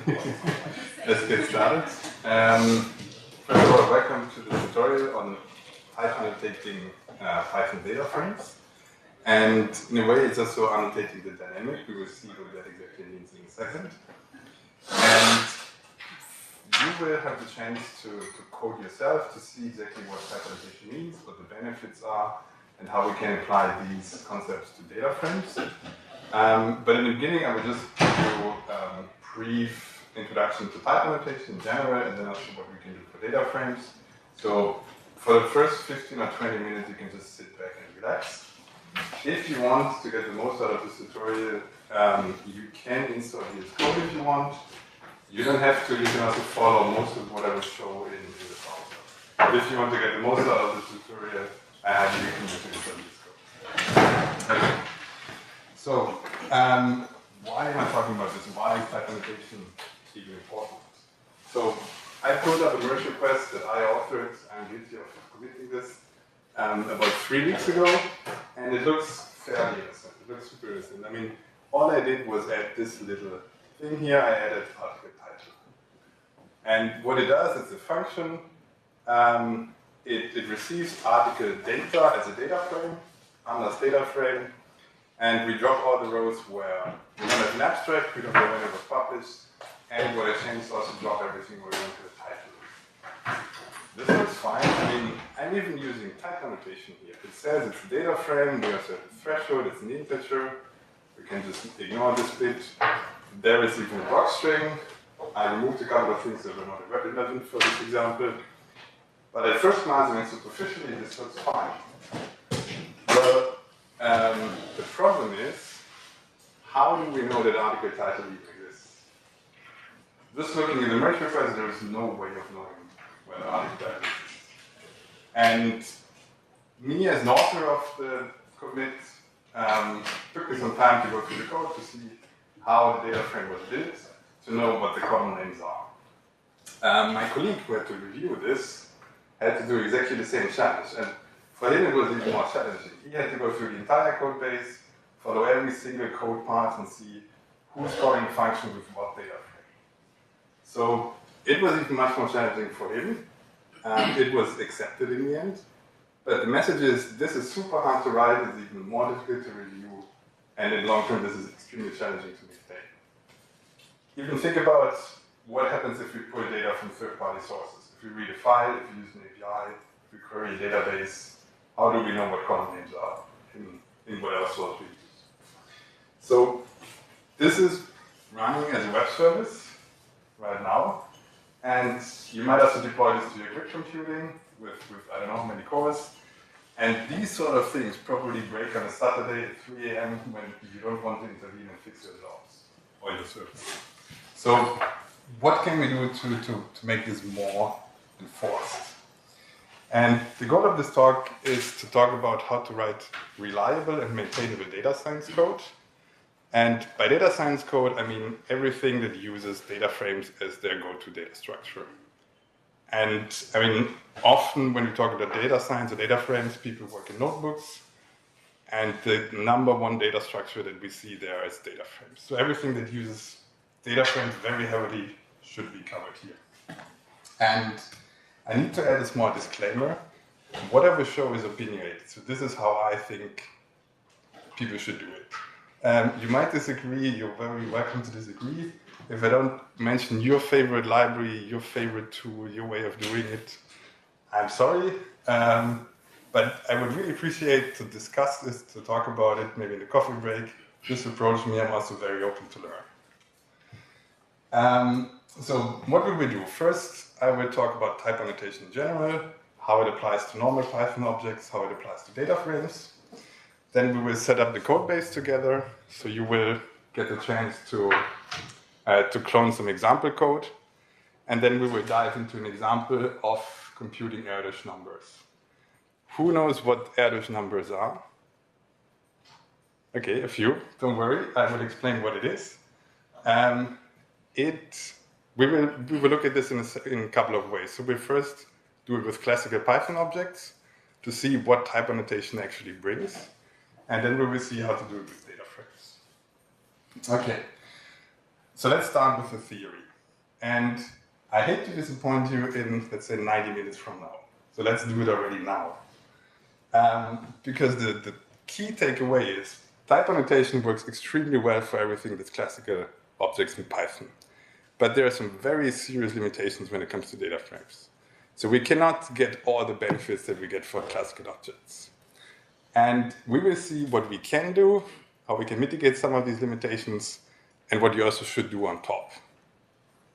Let's get started. First of all, welcome to the tutorial on Python annotating Python DataFrames. And in a way, it's also annotating the dynamic. We will see what that exactly means in a second. And you will have the chance to code yourself to see exactly what type annotation means, what the benefits are, and how we can apply these concepts to DataFrames. But in the beginning, I will just give you a brief introduction to type annotation in general, and then I'll show what we can do for DataFrames. So for the first 15 or 20 minutes, you can just sit back and relax. If you want to get the most out of this tutorial, you can install VS Code if you want. You don't have to, you can also follow most of what I will show in the browser. But if you want to get the most out of this tutorial, I highly recommend you install VS Code. Okay. So, why am I talking about this? Why is type annotation even important? So, I pulled up a merge request that I authored. I'm guilty of committing this about 3 weeks ago, and it looks fairly innocent. It looks super innocent. I mean, all I did was add this little thing here. I added article title. And what it does, it's a function. It receives article data as a data frame, unless data frame, and we drop all the rows where we don't have an abstract, we don't know when it was published, and what I changed is also drop everything where we don't have a title. This looks fine. I mean, I'm even using type annotation here. It says it's a data frame, we also have a threshold, it's an integer. We can just ignore this bit. There is even a block string. I removed a couple of things that were not relevant for this example. But at first glance, and superficially, this looks fine. Well, the problem is, how do we know that article title even exists? Just looking at the merge request, there is no way of knowing whether article title exists. And me as an author of the commit, took me some time to go through the code to see how the data frame was built, to know what the column names are. My colleague who had to review this had to do exactly the same challenge. And for him, it was even more challenging. He had to go through the entire code base, follow every single code path, and see who's calling the function with what data frame. So it was even much more challenging for him. It was accepted in the end. But the message is, this is super hard to write, it's even more difficult to review, and in long term, this is extremely challenging to maintain. Even think about what happens if we pull data from third-party sources. If we read a file, if we use an API, if we query a database, how do we know what column names are in whatever source we use? So this is running as a web service right now, and you might also deploy this to your grid computing with I don't know how many cores. And these sort of things probably break on a Saturday at 3 a.m. when you don't want to intervene and fix your jobs or your service. So what can we do to make this more enforced? And the goal of this talk is to talk about how to write reliable and maintainable data science code. And by data science code, I mean everything that uses data frames as their go-to data structure. And I mean, often when we talk about data science or data frames, people work in notebooks. And the number one data structure that we see there is data frames. So everything that uses data frames very heavily should be covered here. And I need to add a small disclaimer. What I will show is opinionated. So this is how I think people should do it. You might disagree, you're very welcome to disagree. If I don't mention your favorite library, your favorite tool, your way of doing it, I'm sorry. But I would really appreciate to discuss this, to talk about it, maybe in the coffee break. Just approach me, I'm also very open to learn. So what will we do? First, I will talk about type annotation in general, how it applies to normal Python objects, how it applies to data frames. Then we will set up the code base together, so you will get the chance to clone some example code. And then we will dive into an example of computing Erdős numbers. Who knows what Erdős numbers are? Okay, a few, don't worry, I will explain what it is. We will look at this in a couple of ways. So we'll first do it with classical Python objects to see what type annotation actually brings. And then we will see how to do it with data frames. Okay, so let's start with the theory. And I hate to disappoint you in, let's say, 90 minutes from now. So let's do it already now. Because the key takeaway is type annotation works extremely well for everything that's classical objects in Python. But there are some very serious limitations when it comes to data frames. So we cannot get all the benefits that we get for classical objects. And we will see what we can do, how we can mitigate some of these limitations, and what you also should do on top.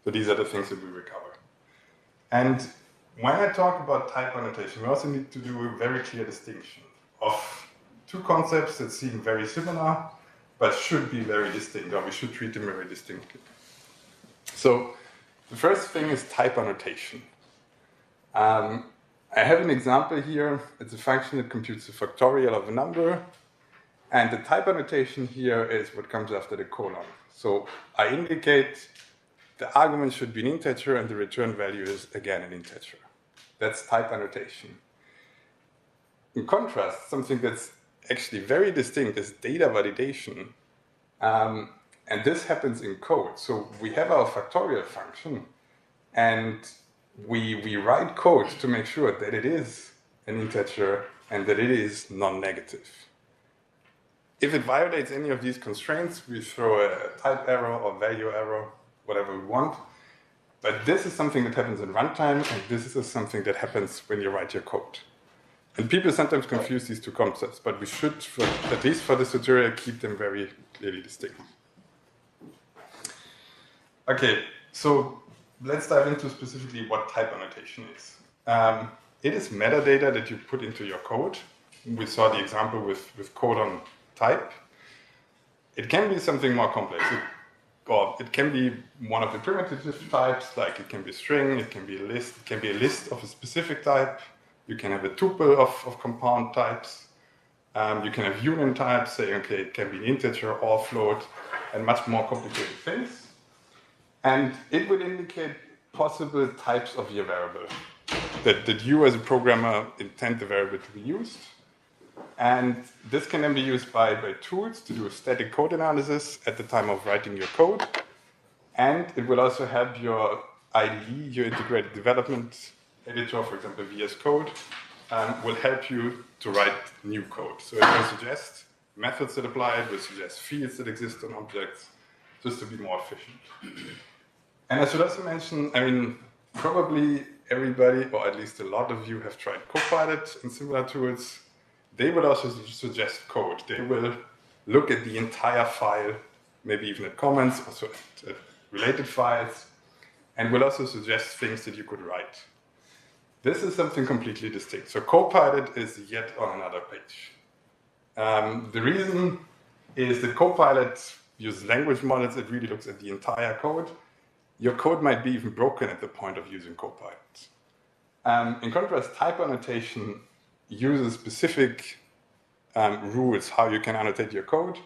So these are the things that we will cover. And when I talk about type annotation, we also need to do a very clear distinction of two concepts that seem very similar, but should be very distinct, or we should treat them very distinctly. So the first thing is type annotation. I have an example here. It's a function that computes the factorial of a number. And the type annotation here is what comes after the colon. So I indicate the argument should be an integer and the return value is again an integer. That's type annotation. In contrast, something that's actually very distinct is data validation. And this happens in code. So we have our factorial function and we write code to make sure that it is an integer and that it is non-negative. If it violates any of these constraints, we throw a type error or value error, whatever we want. But this is something that happens in runtime, and this is something that happens when you write your code. And people sometimes confuse these two concepts, but we should, at least for this tutorial, keep them very clearly distinct. Okay, so let's dive into specifically what type annotation is. It is metadata that you put into your code. We saw the example with code on type. It can be something more complex. It can be one of the primitive types, like it can be a string, it can be a list, it can be a list of a specific type. You can have a tuple of compound types. You can have union types, saying, okay, it can be an integer or float, and much more complicated things. And it would indicate possible types of your variable that you as a programmer intend the variable to be used. And this can then be used by tools to do a static code analysis at the time of writing your code. And it will also help your IDE, your integrated development editor, for example, VS Code, will help you to write new code. So it will suggest methods that apply, it will suggest fields that exist on objects, just to be more efficient. And I should also mention, I mean, probably everybody, or at least a lot of you, have tried Copilot and similar tools. They will also suggest code. They will look at the entire file, maybe even at comments, also at related files, and will also suggest things that you could write. This is something completely distinct. So Copilot is yet on another page. The reason is that Copilot uses language models. It really looks at the entire code. Your code might be even broken at the point of using Copilot. In contrast, type annotation uses specific rules how you can annotate your code.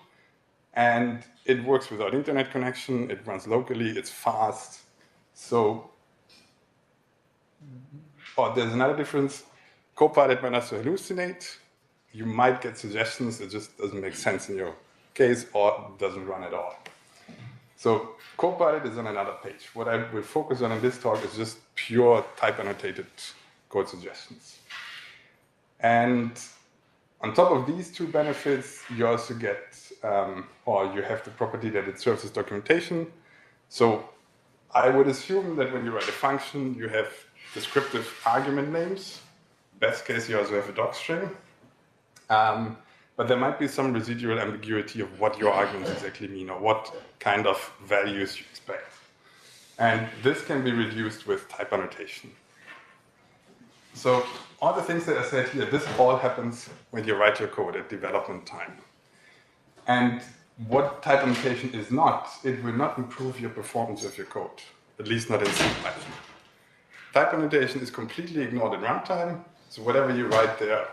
And it works without internet connection. It runs locally. It's fast. So, there's another difference. Copilot might also hallucinate. You might get suggestions that just doesn't make sense in your case or doesn't run at all. So Copilot is on another page. What I will focus on in this talk is just pure type annotated code suggestions. And on top of these two benefits, you also get, you have the property that it serves as documentation. So I would assume that when you write a function, you have descriptive argument names. Best case, you also have a doc string. But there might be some residual ambiguity of what your arguments exactly mean or what kind of values you expect. And this can be reduced with type annotation. So all the things that I said here, this all happens when you write your code at development time. And what type annotation is not, it will not improve your performance of your code, at least not in C Python. Type annotation is completely ignored at runtime, so whatever you write there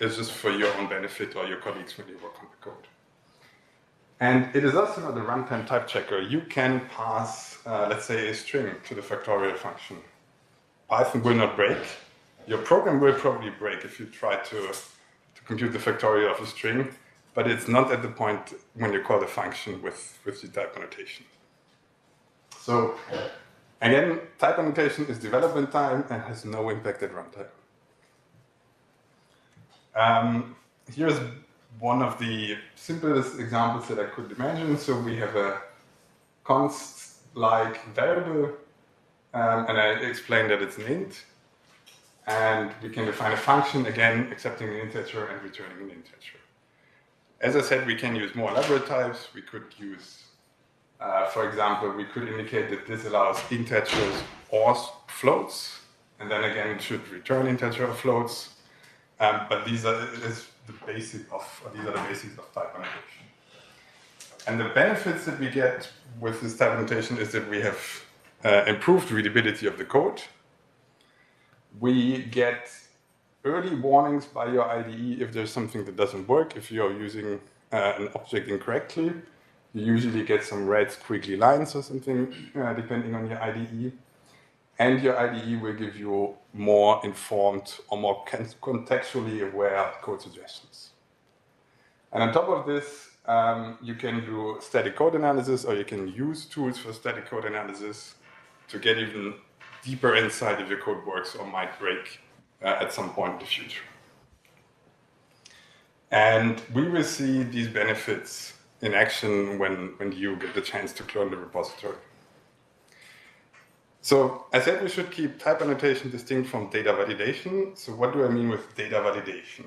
is just for your own benefit or your colleagues when you work on the code. And it is also not a runtime type checker. You can pass, let's say, a string to the factorial function. Python will not break. Your program will probably break if you try to compute the factorial of a string, but it's not at the point when you call the function with the type annotation. So Again, type annotation is development time and has no impact at runtime. Here's one of the simplest examples that I could imagine. So we have a const-like variable, and I explained that it's an int. And we can define a function, again, accepting an integer and returning an integer. As I said, we can use more elaborate types. We could use, for example, we could indicate that this allows integers or floats, and then again, it should return integer or floats. But these are the basics of type annotation. And the benefits that we get with this type annotation is that we have improved readability of the code. We get early warnings by your IDE if there's something that doesn't work. If you're using an object incorrectly, you usually get some red squiggly lines or something, depending on your IDE. And your IDE will give you more informed or more contextually aware code suggestions. And on top of this, you can do static code analysis, or you can use tools for static code analysis to get even deeper insight if your code works or might break at some point in the future. And we will see these benefits in action when you get the chance to clone the repository. So I said we should keep type annotation distinct from data validation. So what do I mean with data validation?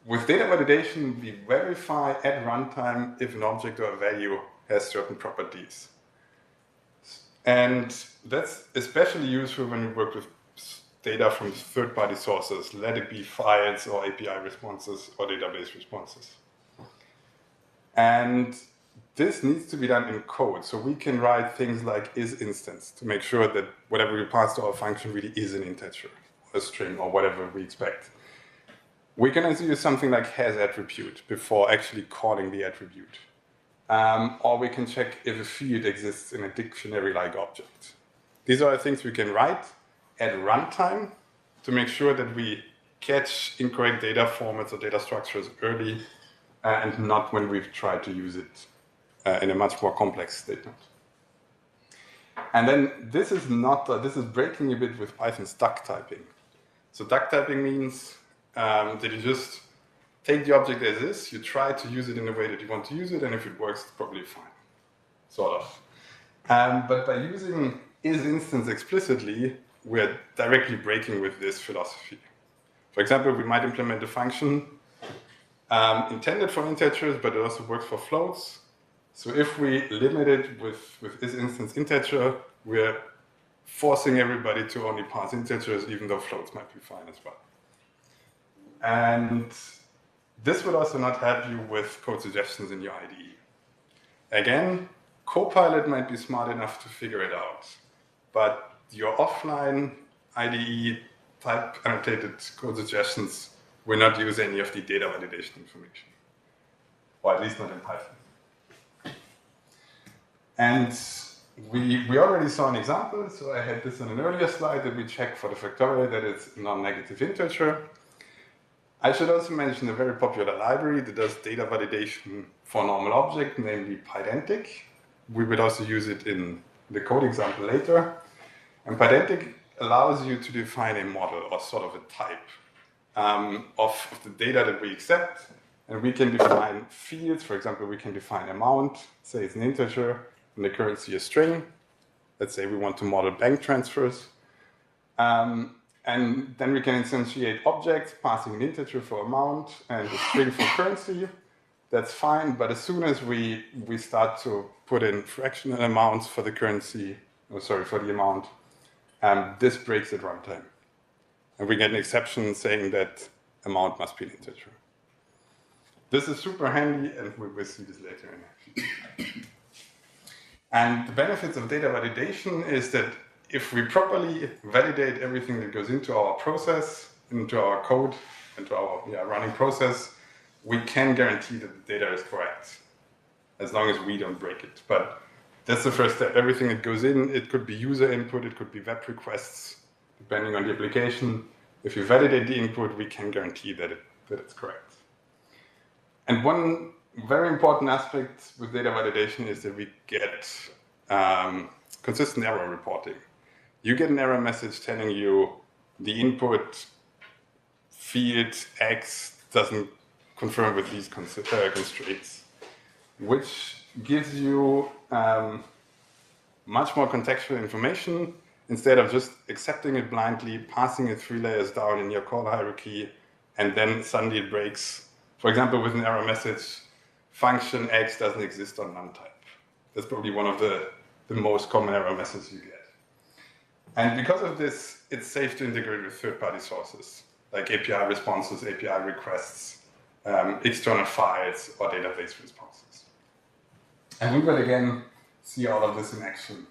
With data validation, we verify at runtime if an object or a value has certain properties. And that's especially useful when you work with data from third-party sources, let it be files or API responses or database responses. And this needs to be done in code. So we can write things like isInstance to make sure that whatever we pass to our function really is an integer, or a string, or whatever we expect. We can also use something like hasAttribute before actually calling the attribute. Or we can check if a field exists in a dictionary-like object. These are the things we can write at runtime to make sure that we catch incorrect data formats or data structures early and not when we've tried to use it in a much more complex statement. And then this is breaking a bit with Python's duck typing. So duck typing means that you just take the object as is, you try to use it in the way that you want to use it, and if it works, it's probably fine, sort of. But by using isInstance explicitly, we're directly breaking with this philosophy. For example, we might implement a function intended for integers, but it also works for floats. So if we limit it with isInstance integer, we're forcing everybody to only pass integers, even though floats might be fine as well. And this will also not help you with code suggestions in your IDE. Again, Copilot might be smart enough to figure it out, but your offline IDE type annotated code suggestions will not use any of the data validation information, or at least not in Python. And we already saw an example, so I had this on an earlier slide that we checked for the factorial that it's a non-negative integer. I should also mention a very popular library that does data validation for a normal object, namely Pydantic. We would also use it in the code example later. And Pydantic allows you to define a model or sort of a type of the data that we accept. And we can define fields. For example, we can define amount, say it's an integer, and the currency a string. Let's say we want to model bank transfers. And then we can instantiate objects, passing an integer for amount and a string for currency. That's fine, but as soon as we start to put in fractional amounts for the currency, for the amount, this breaks at runtime. And we get an exception saying that amount must be an integer. This is super handy, and we will see this later in action. And the benefits of data validation is that if we properly validate everything that goes into our process, into our code, into our running process, we can guarantee that the data is correct, as long as we don't break it. But that's the first step. Everything that goes in, it could be user input, it could be web requests, depending on the application. If you validate the input, we can guarantee that it's correct. And one very important aspect with data validation is that we get consistent error reporting. You get an error message telling you the input field X doesn't confirm with these constraints, which gives you much more contextual information instead of just accepting it blindly, passing it 3 layers down in your call hierarchy, and then suddenly it breaks. For example, with an error message, function X doesn't exist on none type. That's probably one of the most common error messages you get. And because of this, it's safe to integrate with third-party sources, like API responses, API requests, external files, or database responses. And we will again see all of this in action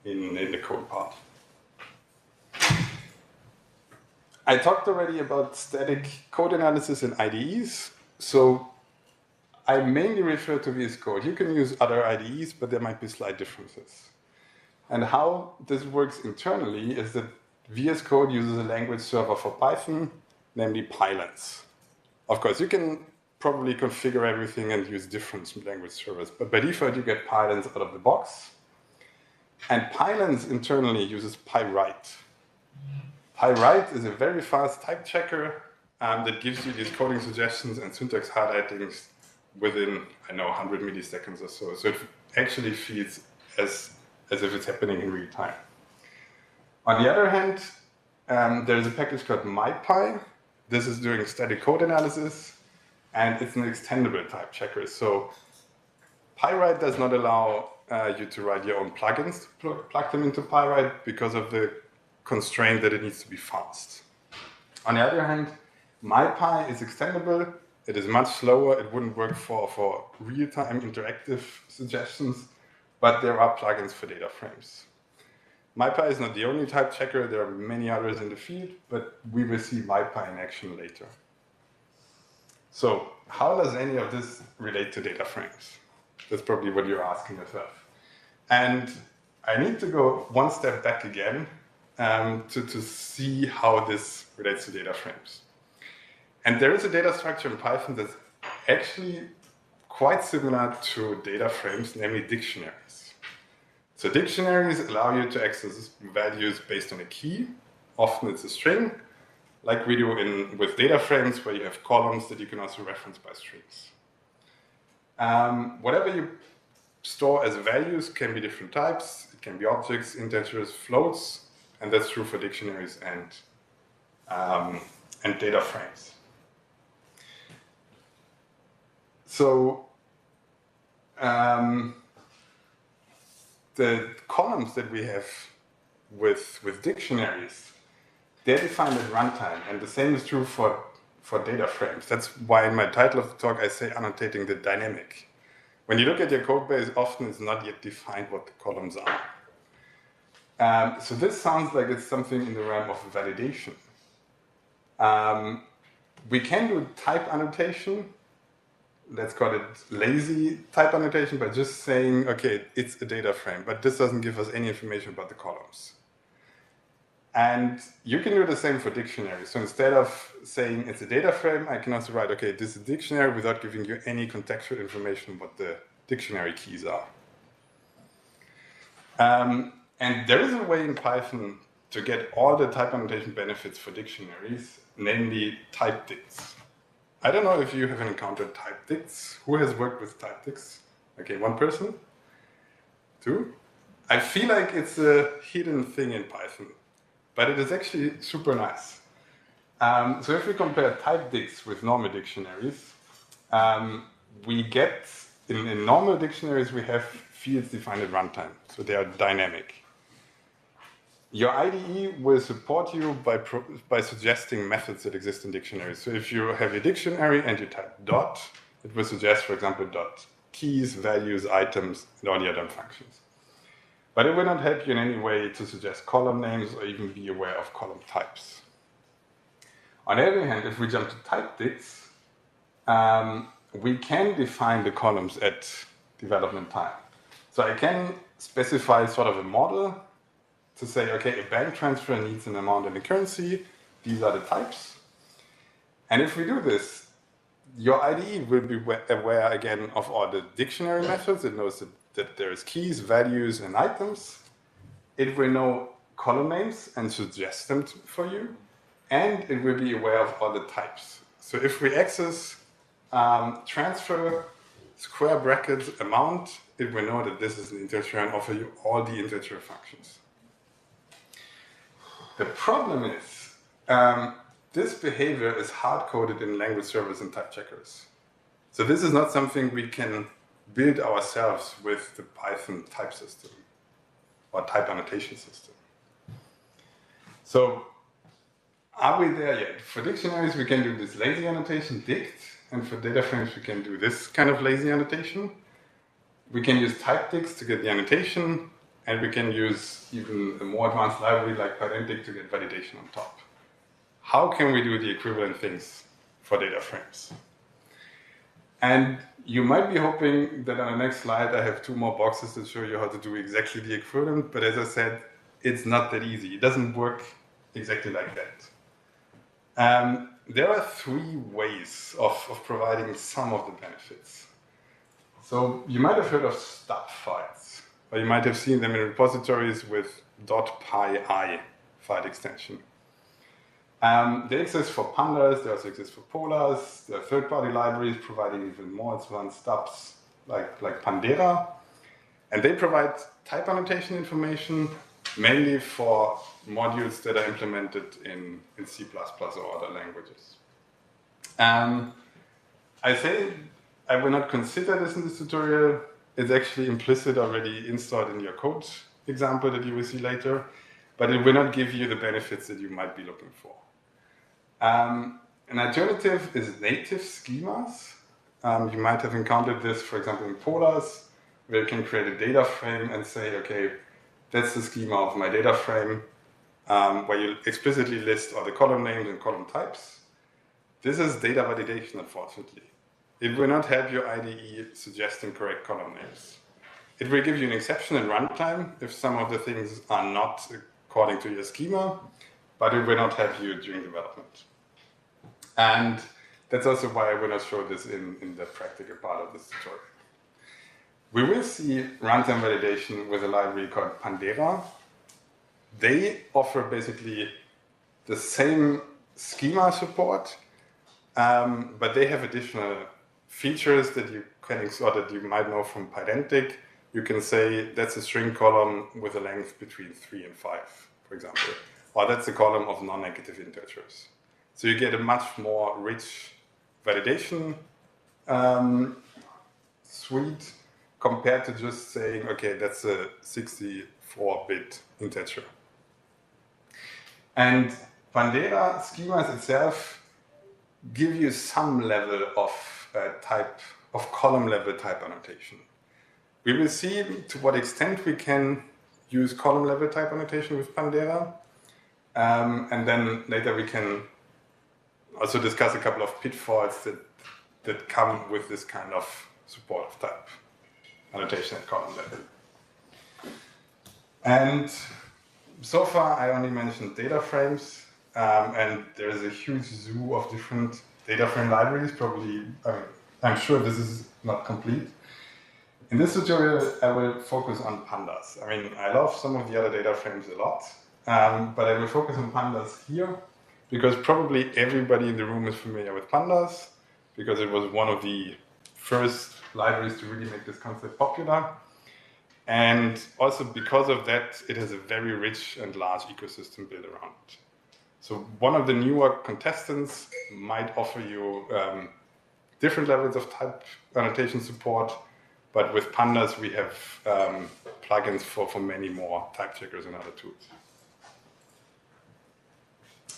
in the code part. I talked already about static code analysis in IDEs. So I mainly refer to VS Code. You can use other IDEs, but there might be slight differences. And how this works internally is that VS Code uses a language server for Python, namely Pylons. Of course, you can probably configure everything and use different language servers, but by default, you get Pylons out of the box. And Pylons internally uses PyWrite. PyWrite is a very fast type checker that gives you these coding suggestions and syntax highlightings within, 100 milliseconds or so. So it actually feels as if it's happening in real time. On the other hand, there's a package called MyPy. This is doing static code analysis, and it's an extendable type checker. So PyWrite does not allow you to write your own plugins to plug them into PyWrite because of the constraint that it needs to be fast. On the other hand, MyPy is extendable. It is much slower. It wouldn't work for real-time interactive suggestions, but there are plugins for DataFrames. MyPy is not the only type checker. There are many others in the field, but we will see MyPy in action later. So how does any of this relate to DataFrames? That's probably what you're asking yourself. And I need to go one step back again to see how this relates to DataFrames. And there is a data structure in Python that's actually quite similar to DataFrames, namely dictionaries. So dictionaries allow you to access values based on a key. Often it's a string, like we do with DataFrames, where you have columns that you can also reference by strings. Whatever you store as values can be different types. It can be objects, integers, floats, and that's true for dictionaries and data frames. So the columns that we have with dictionaries, they're defined at runtime, and the same is true for data frames. That's why in my title of the talk I say annotating the dynamic. When you look at your code base, often it's not yet defined what the columns are. So this sounds like it's something in the realm of validation. We can do type annotation. Let's call it lazy type annotation by just saying, okay, it's a data frame, but this doesn't give us any information about the columns. And you can do the same for dictionaries. So instead of saying it's a data frame, I can also write, okay, this is a dictionary without giving you any contextual information what the dictionary keys are. And there is a way in Python to get all the type annotation benefits for dictionaries, namely type dicts. I don't know if you have encountered type dicts. Who has worked with type dicts? Okay, one person? Two? I feel like it's a hidden thing in Python, but it is actually super nice. So if we compare type dicts with normal dictionaries, we get, in normal dictionaries, we have fields defined at runtime, so they are dynamic. Your IDE will support you by suggesting methods that exist in dictionaries. So if you have a dictionary and you type dot, it will suggest, for example, dot keys, values, items, and all the other functions. But it will not help you in any way to suggest column names or even be aware of column types. On the other hand, if we jump to type dicts, we can define the columns at development time. So I can specify sort of a model to say, okay, a bank transfer needs an amount in a currency. These are the types. And if we do this, your IDE will be aware again of all the dictionary methods. It knows that that there's keys, values, and items. It will know column names and suggest them for you. And it will be aware of all the types. So if we access transfer, square brackets, amount, it will know that this is an integer and offer you all the integer functions. The problem is, this behavior is hard-coded in language servers and type checkers. So this is not something we can build ourselves with the Python type system or type annotation system. So are we there yet? For dictionaries, we can do this lazy annotation, dict, and for data frames, we can do this kind of lazy annotation. We can use type dicts to get the annotation, and we can use even a more advanced library like Pydantic to get validation on top. How can we do the equivalent things for data frames? And you might be hoping that on the next slide I have 2 more boxes that show you how to do exactly the equivalent, but as I said, it's not that easy. It doesn't work exactly like that. There are 3 ways of providing some of the benefits. So you might have heard of stub files, or you might have seen them in repositories with .py file extension. They exist for pandas, they also exist for polars. There are third-party libraries providing even more advanced stubs like Pandera. And they provide type annotation information mainly for modules that are implemented in C++ or other languages. I say I will not consider this in this tutorial. It's actually implicit already installed in your code example that you will see later, but it will not give you the benefits that you might be looking for. An alternative is native schemas. You might have encountered this, for example, in polars, where you can create a data frame and say, okay, that's the schema of my data frame, where you explicitly list all the column names and column types. This is data validation, unfortunately. It will not help your IDE suggesting correct column names. It will give you an exception in runtime if some of the things are not according to your schema, but it will not help you during development. And that's also why I will not show this in the practical part of this tutorial. We will see runtime validation with a library called Pandera. They offer basically the same schema support, but they have additional features that you can or that you might know from Pydantic. You can say that's a string column with a length between 3 and 5, for example, or that's a column of non-negative integers. So you get a much more rich validation suite compared to just saying, okay, that's a 64-bit integer. And Pandera schemas itself give you some level of column level type annotation. We will see to what extent we can use column level type annotation with Pandera. And then later we can also discuss a couple of pitfalls that come with this kind of support of type annotation at column level. And so far I only mentioned DataFrames, and there's a huge zoo of different data frame libraries. Probably, I'm sure this is not complete. In this tutorial, I will focus on pandas. I love some of the other data frames a lot, but I will focus on pandas here because probably everybody in the room is familiar with pandas because it was one of the first libraries to really make this concept popular. And also because of that, it has a very rich and large ecosystem built around it. So one of the newer contestants might offer you different levels of type annotation support, but with pandas we have plugins for many more type checkers and other tools.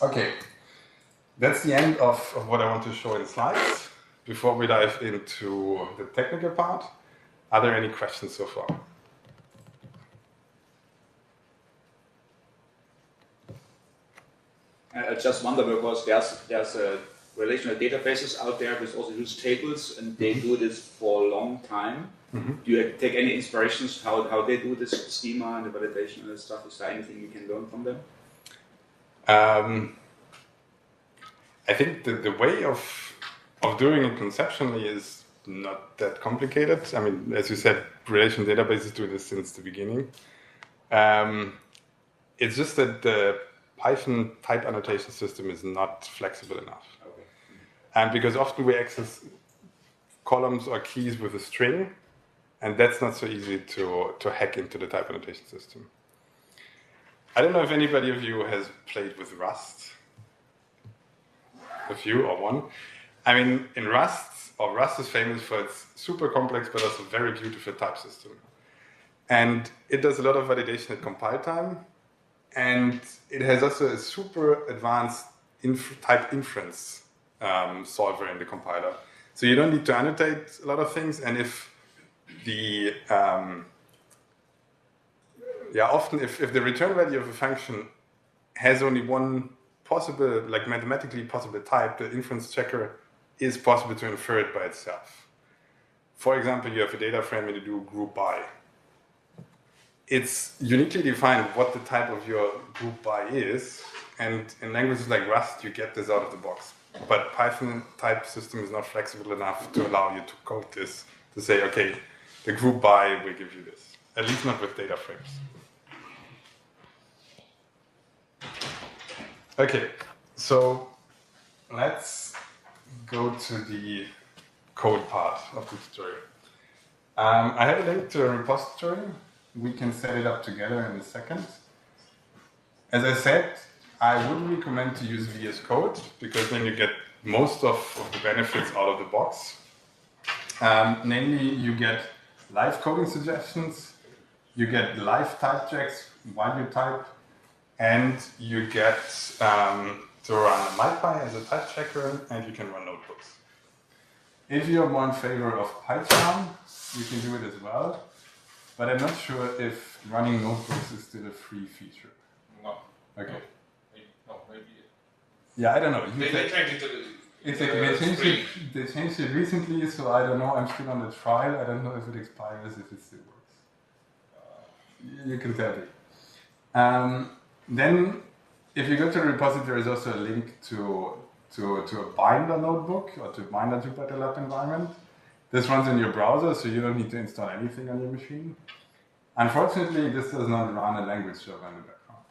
Okay, that's the end of what I want to show in slides. Before we dive into the technical part, are there any questions so far? I just wonder because there's relational databases out there with also huge tables, and they do this for a long time. Mm-hmm. Do you take any inspirations how they do this schema and the validation and stuff? Is there anything you can learn from them? I think the way of doing it conceptually is not that complicated. I mean, as you said, relational databases do this since the beginning. It's just that the Python type annotation system is not flexible enough. Okay. And because often we access columns or keys with a string, and that's not so easy to hack into the type annotation system. I don't know if anybody of you has played with Rust. A few or one. I mean, in Rust is famous for its super complex but also very beautiful type system. And it does a lot of validation at compile time. And it has also a super advanced type inference solver in the compiler. So you don't need to annotate a lot of things. And if the often if the return value of a function has only one possible, like mathematically possible type, the inference checker is possible to infer it by itself. For example, you have a data frame and you do group by. It's uniquely defined what the type of your group by is, and in languages like Rust, you get this out of the box. But Python type system is not flexible enough to allow you to code this, to say, okay, the group by will give you this. At least not with DataFrames. Okay, so let's go to the code part of the tutorial. I have a link to a repository. We can set it up together in a second. As I said, I would recommend to use VS Code because then you get most of the benefits out of the box. Namely, you get live coding suggestions, you get live type checks while you type, and you get to run MyPy as a type checker, and you can run notebooks. If you're more in favor of PyCharm, you can do it as well. But I'm not sure if running notebooks is still a free feature. No. Okay. No, maybe. Yeah, I don't know. They changed it to They changed it recently, so I don't know. I'm still on the trial. I don't know if it expires, if it still works. You can tell me. Then, if you go to the repository, there's also a link to a binder notebook or to binder Jupyter Lab environment. This runs in your browser, so you don't need to install anything on your machine. Unfortunately, this does not run a language server in the background.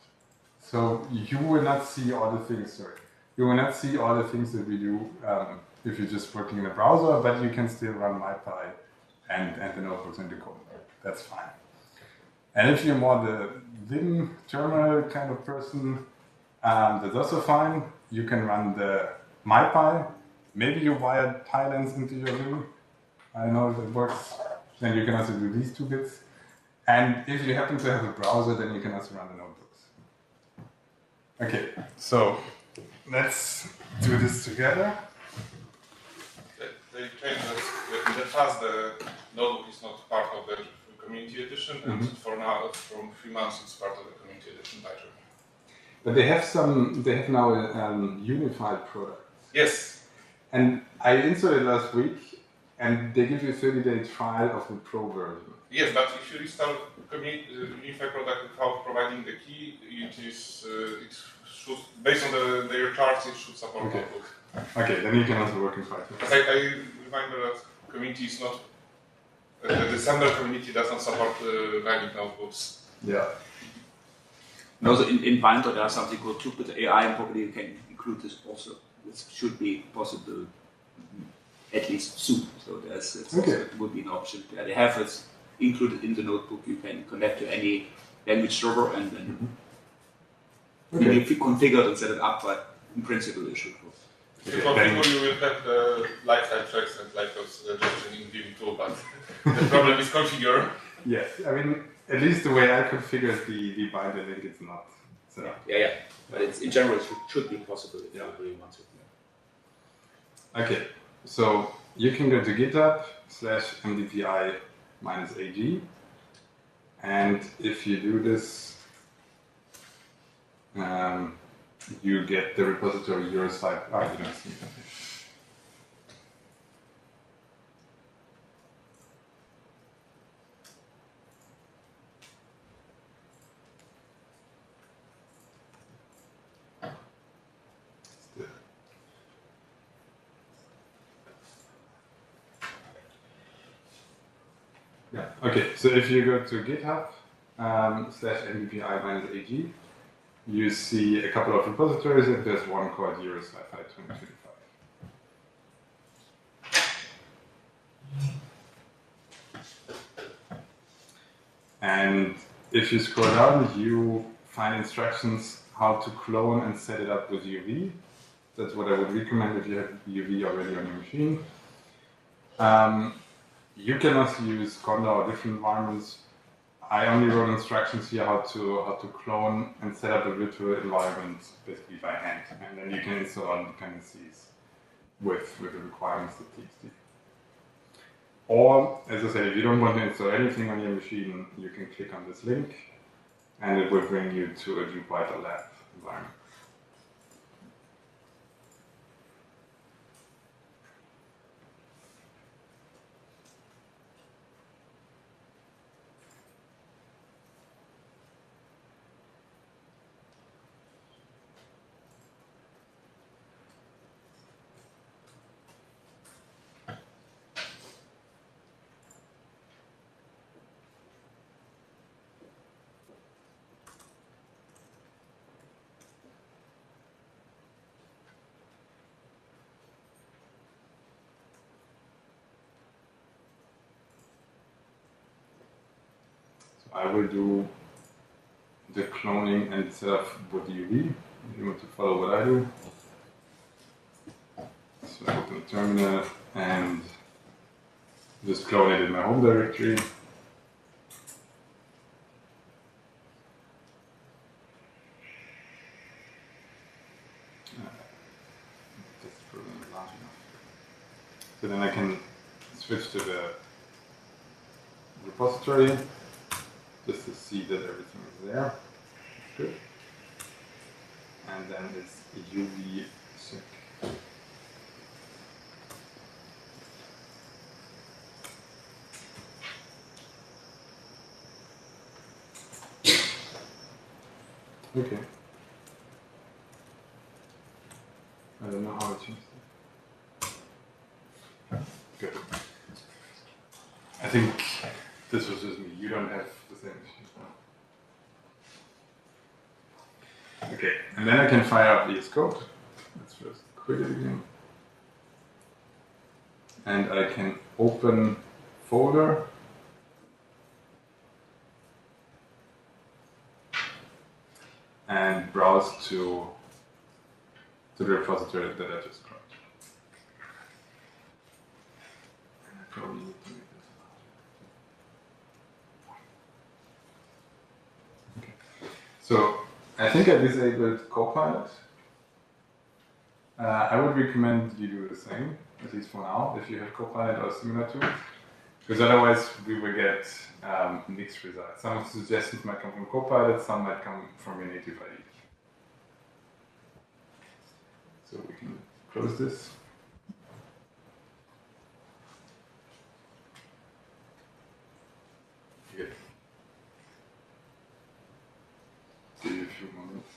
So you will not see all the things, you will not see all the things that we do if you're just working in the browser, but you can still run MyPy and the notebooks in the code. That's fine. And if you're more the Vim terminal kind of person, that's also fine. You can run the MyPy. Maybe you wired pylons into your Vim. I don't know if it works. Then you can also do these two bits. And if you happen to have a browser, then you can also run the notebooks. Okay, so let's do this together. They changed that. In the past, the notebook is not part of the community edition, and for now, from 3 months, it's part of the community edition title. But they have now a unified product. Yes. And I installed it last week, and they give you a 30-day trial of the pro version. Yes, but if you install unified product without providing the key, it should, based on their charts, it should support notebook. Okay, then you can also work in Python. But I remember that community is not, the December community does not support running notebooks. Yeah. And also in Binder there are something called Jupyter AI, and probably you can include this also. This should be possible at least soon. So it would be an option. Yeah, they have it included in the notebook. You can connect to any language server and then maybe configure it and set it up, but in principle it should work. If you configure, you will have the lifetime checks and lifetime suggestion in Vim too, but the problem is configure. Yes, I mean, at least the way I configured the binder link, it's not. So. Yeah. But it's, in general, it should be possible if you really want to. Okay, so you can go to github/mdpi-ag, and if you do this, you get the repository your site. You don't see it. Yeah. Okay. So if you go to GitHub /mvpi-ag, you see a couple of repositories, and there's one called Eurosci-Fi 2025. And if you scroll down, you find instructions how to clone and set it up with UV. That's what I would recommend if you have UV already on your machine. You can also use Conda or different environments. I only wrote instructions here how to clone and set up a virtual environment basically by hand, and then you can install all dependencies with the requirements of TXT. Or, as I said, if you don't want to install anything on your machine, you can click on this link, and it will bring you to a Jupyter Lab environment. I will do the cloning and setup with UV, if you want to follow what I do. So I open the terminal and just clone it in my home directory. This program is large enough. So then I can switch to the repository just to see that everything is there. That's good. And then it's UV sync. Okay. I don't know how it changed it. Good. I think this was just me. You don't have the same issue. Okay, and then I can fire up VS Code. Let's first quit it again. And I can open folder. And browse to the repository that I just grabbed. And I probably need to make this larger. Okay. So I think I disabled Copilot. I would recommend you do the same, at least for now, if you have Copilot or similar tools, because otherwise we will get mixed results. Some of the suggestions might come from Copilot, some might come from your native IDE. So we can close this. Good. Give you a few moments.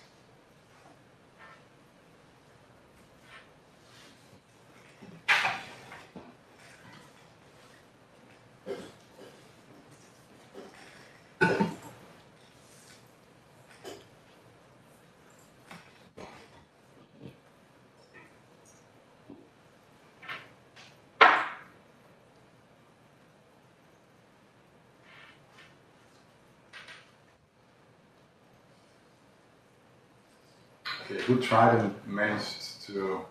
Okay, who tried and managed to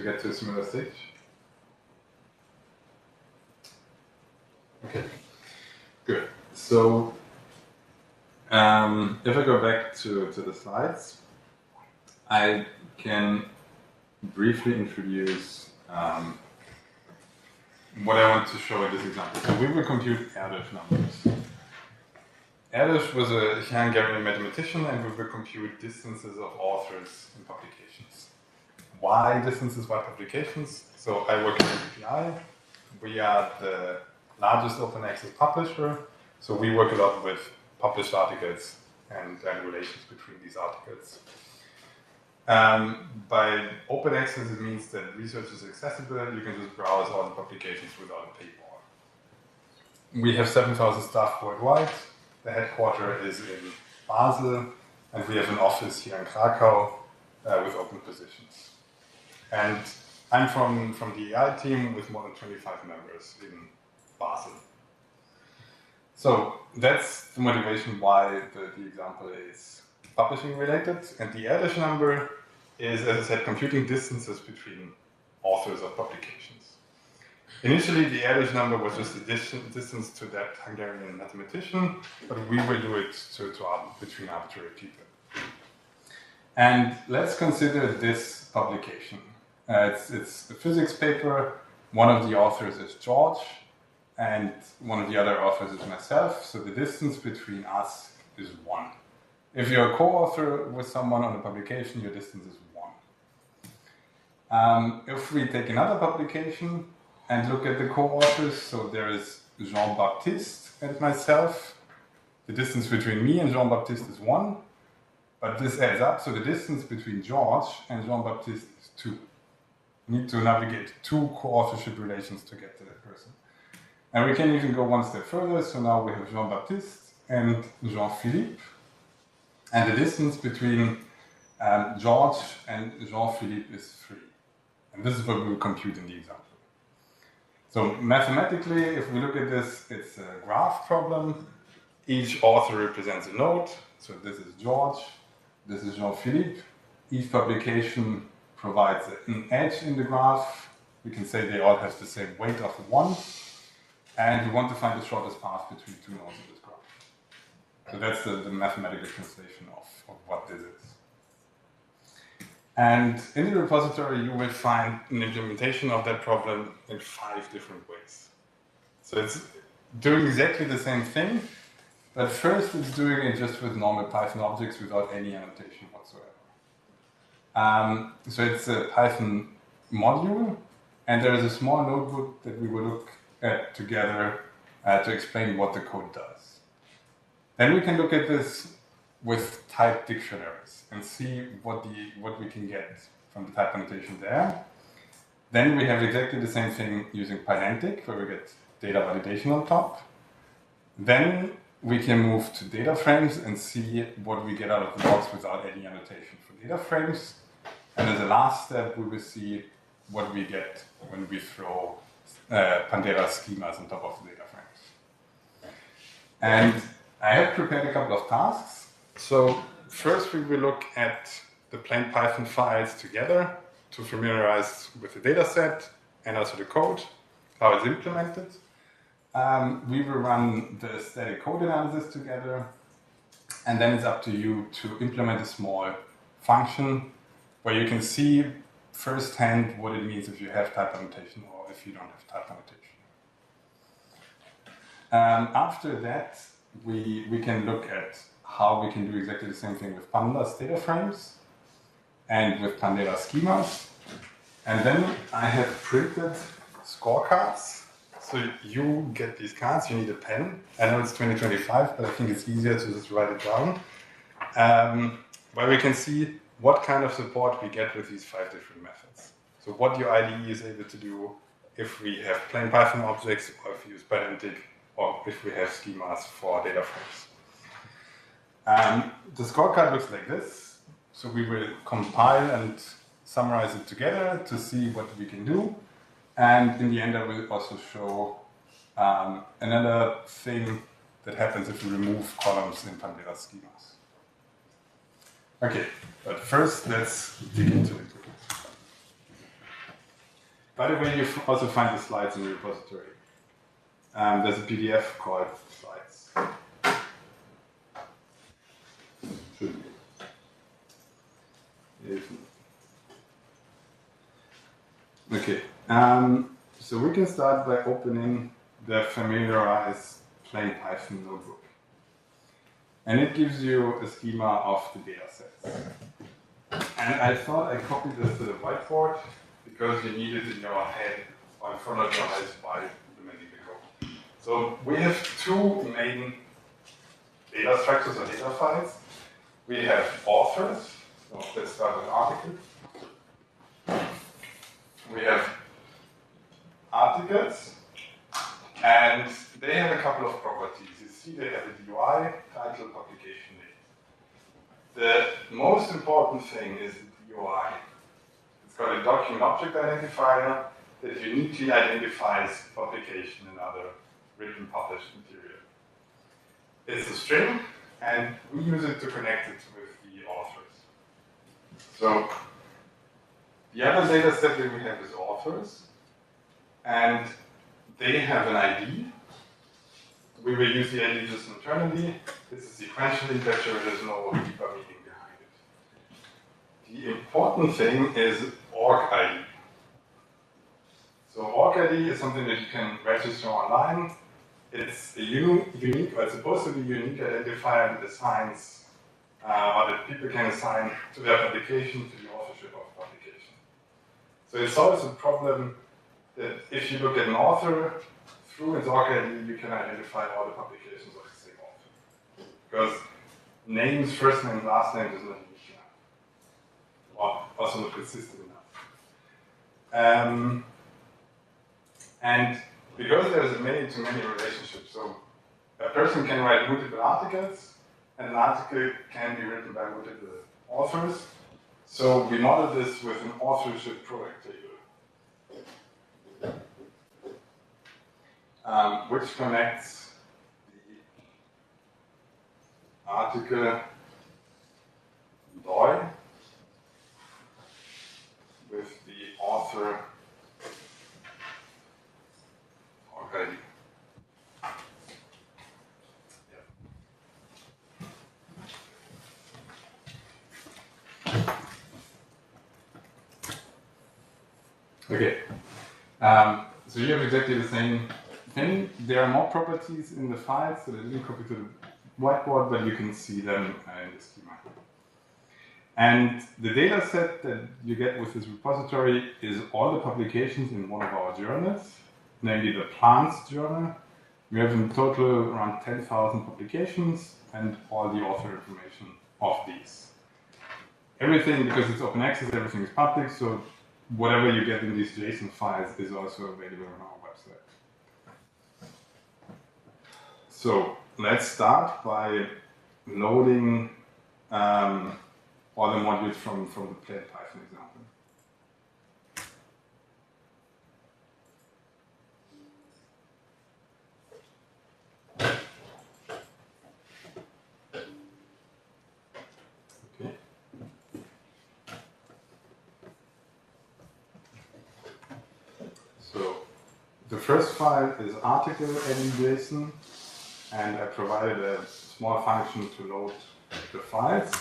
get to a similar stage? Okay, good. So if I go back to the slides, I can briefly introduce what I want to show in this example. So we will compute Erdős numbers. Erdős was a Hungarian mathematician, and we will compute distances of authors in publications. Why distances by publications? So I work at MPI. We are the largest open access publisher, so we work a lot with published articles and relations between these articles. By open access, it means that research is accessible. You can just browse all the publications without a paywall. we have 7,000 staff worldwide. The headquarters is in Basel, and we have an office here in Krakow with open positions. And I'm from the AI team with more than 25 members in Basel. So that's the motivation why the example is publishing related. And the average number is, as I said, computing distances between authors of publications. Initially, the average number was just the distance to that Hungarian mathematician, but we will do it between arbitrary people. And let's consider this publication. It's a physics paper. One of the authors is George, and one of the other authors is myself. So the distance between us is 1. If you're a co-author with someone on a publication, your distance is 1. If we take another publication and look at the co-authors, so there is Jean-Baptiste and myself. The distance between me and Jean-Baptiste is 1, but this adds up, so the distance between George and Jean-Baptiste is 2. You need to navigate 2 co-authorship relations to get to that person. And we can even go one step further, so now we have Jean-Baptiste and Jean-Philippe, and the distance between George and Jean-Philippe is 3. And this is what we will compute in the example. So mathematically, if we look at this, it's a graph problem. Each author represents a node. So this is George, this is Jean-Philippe. Each publication provides an edge in the graph. We can say they all have the same weight of 1. And we want to find the shortest path between 2 nodes in this graph. So that's the mathematical translation of what this is. And in the repository, you will find an implementation of that problem in 5 different ways. So it's doing exactly the same thing, but first it's doing it just with normal Python objects without any annotation whatsoever. So it's a Python module, and there is a small notebook that we will look at together to explain what the code does. Then we can look at this with type dictionaries and see what we can get from the type annotation there. Then we have exactly the same thing using Pydantic, where we get data validation on top. Then we can move to DataFrames and see what we get out of the box without any annotation for DataFrames. And as a last step, we will see what we get when we throw Pandera schemas on top of the DataFrames. And I have prepared a couple of tasks. So first we will look at the plain Python files together to familiarize with the data set and also the code, how it's implemented. We will run the static code analysis together, and then it's up to you to implement a small function where you can see firsthand what it means if you have type annotation or if you don't have type annotation. After that, we can look at how we can do exactly the same thing with pandas data frames and with Pandera schemas. And then I have printed scorecards. So you get these cards, you need a pen. I know it's 2025, but I think it's easier to just write it down. Where we can see what kind of support we get with these 5 different methods. So what your IDE is able to do if we have plain Python objects, or if we use Pydantic, or if we have schemas for data frames. The scorecard looks like this. So we will compile and summarize it together to see what we can do. And in the end, I will also show another thing that happens if we remove columns in Pandera schemas. Okay, but first let's dig into it. By the way, you also find the slides in the repository. There's a PDF called Slides. Should be. Okay, so we can start by opening the familiarized plain Python notebook. And it gives you a schema of the data sets. And I thought I copied this to the whiteboard because you need it in your head or in front of your eyes while implementing the code. So we have 2 main data structures or data files. We have authors. So let's start with articles. We have articles, and they have a couple of properties. You see they have a DOI, title, publication date. The most important thing is the DOI. It's got a document object identifier that uniquely identifies publication and other written published material. It's a string, and we use it to connect it with the authors. So the other data set that we have is authors, and they have an ID. We will use the ID just internally. It's a sequential integer, there's no deeper meaning behind it. The important thing is org ID. So org ID is something that you can register online. It's a unique, or it's supposed to be unique identifier that assigns, or that people can assign to their publication, to the authorship of publication. So it solves a problem that if you look at an author, through its org ID, you can identify all the publications of the same author. Because names, first name, last name is not unique enough, or also not consistent enough. And because there's a many-to-many relationship, so a person can write multiple articles, and an article can be written by multiple authors. So we model this with an authorship product table, which connects the article DOI with the author already. Okay, so you have exactly the same thing. There are more properties in the file, so they didn't copy to the whiteboard, but you can see them in the schema. And the data set that you get with this repository is all the publications in one of our journals, namely the Plants journal. We have in total around 10,000 publications and all the author information of these. Everything, because it's open access, everything is public, so whatever you get in these JSON files is also available on our website. So let's start by loading all the modules from the plain Python example. Okay. So the first file is article JSON, and I provided a small function to load the files.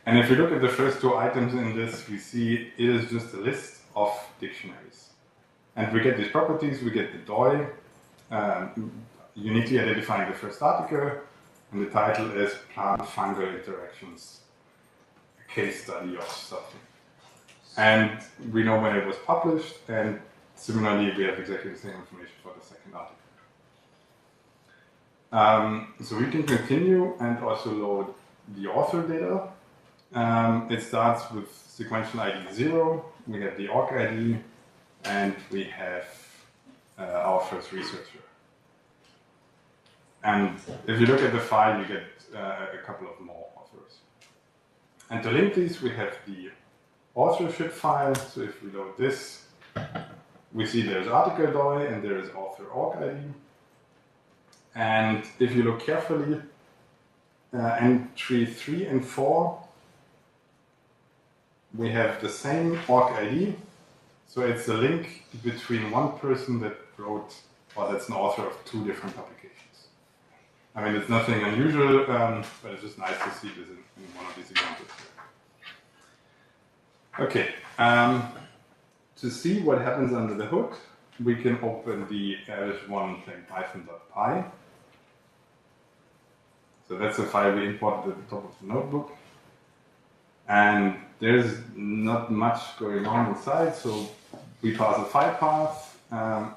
And if you look at the first two items in this, we see it is just a list of dictionaries. And we get these properties, we get the DOI, uniquely identifying the first article, and the title is Plant Fungal Interactions, a case study of something. And we know when it was published, and similarly, we have exactly the same information for the second article. So we can continue and also load the author data. It starts with sequential ID 0, we have the org ID, and we have our first researcher. And if you look at the file, you get a couple of more authors. And to link these, we have the authorship file. So if we load this, we see there's article DOI and there is author org ID. And if you look carefully, entry 3 and 4, we have the same org ID. So it's a link between one person that wrote, or that's an author of two different publications. I mean, it's nothing unusual, but it's just nice to see this in one of these examples. Okay, to see what happens under the hood, we can open the one plain python.py. So that's a file we imported at the top of the notebook. And there's not much going on inside, so we pass a file path,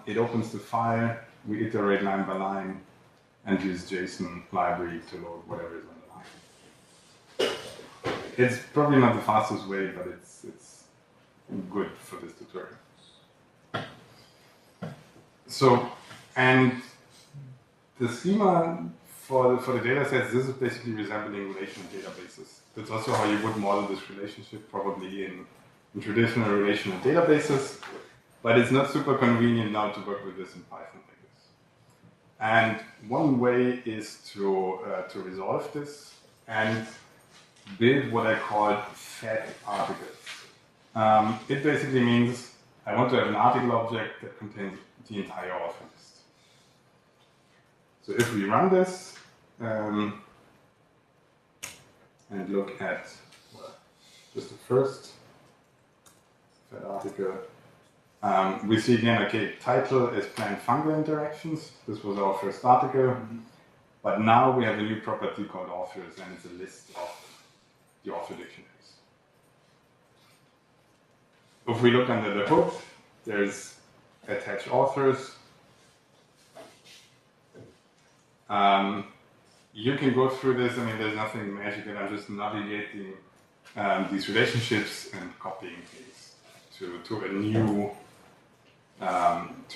it opens the file, we iterate line by line, and use JSON library to load whatever is on the line. It's probably not the fastest way, but it's good for this tutorial. So And the schema for the data sets, this is basically resembling relational databases. That's also how you would model this relationship probably in traditional relational databases, but it's not super convenient now to work with this in Python like this. And one way is to resolve this and build what I call fed articles. It basically means I want to have an article object that contains the entire author list. So if we run this and look at just the first fed article, we see again, okay, title is planned fungal interactions. This was our first article. But now we have a new property called authors, and it's a list of the author dictionaries. If we look under the hood, there's attached authors. You can go through this. I mean, there's nothing magical. I'm just navigating these relationships and copying things to a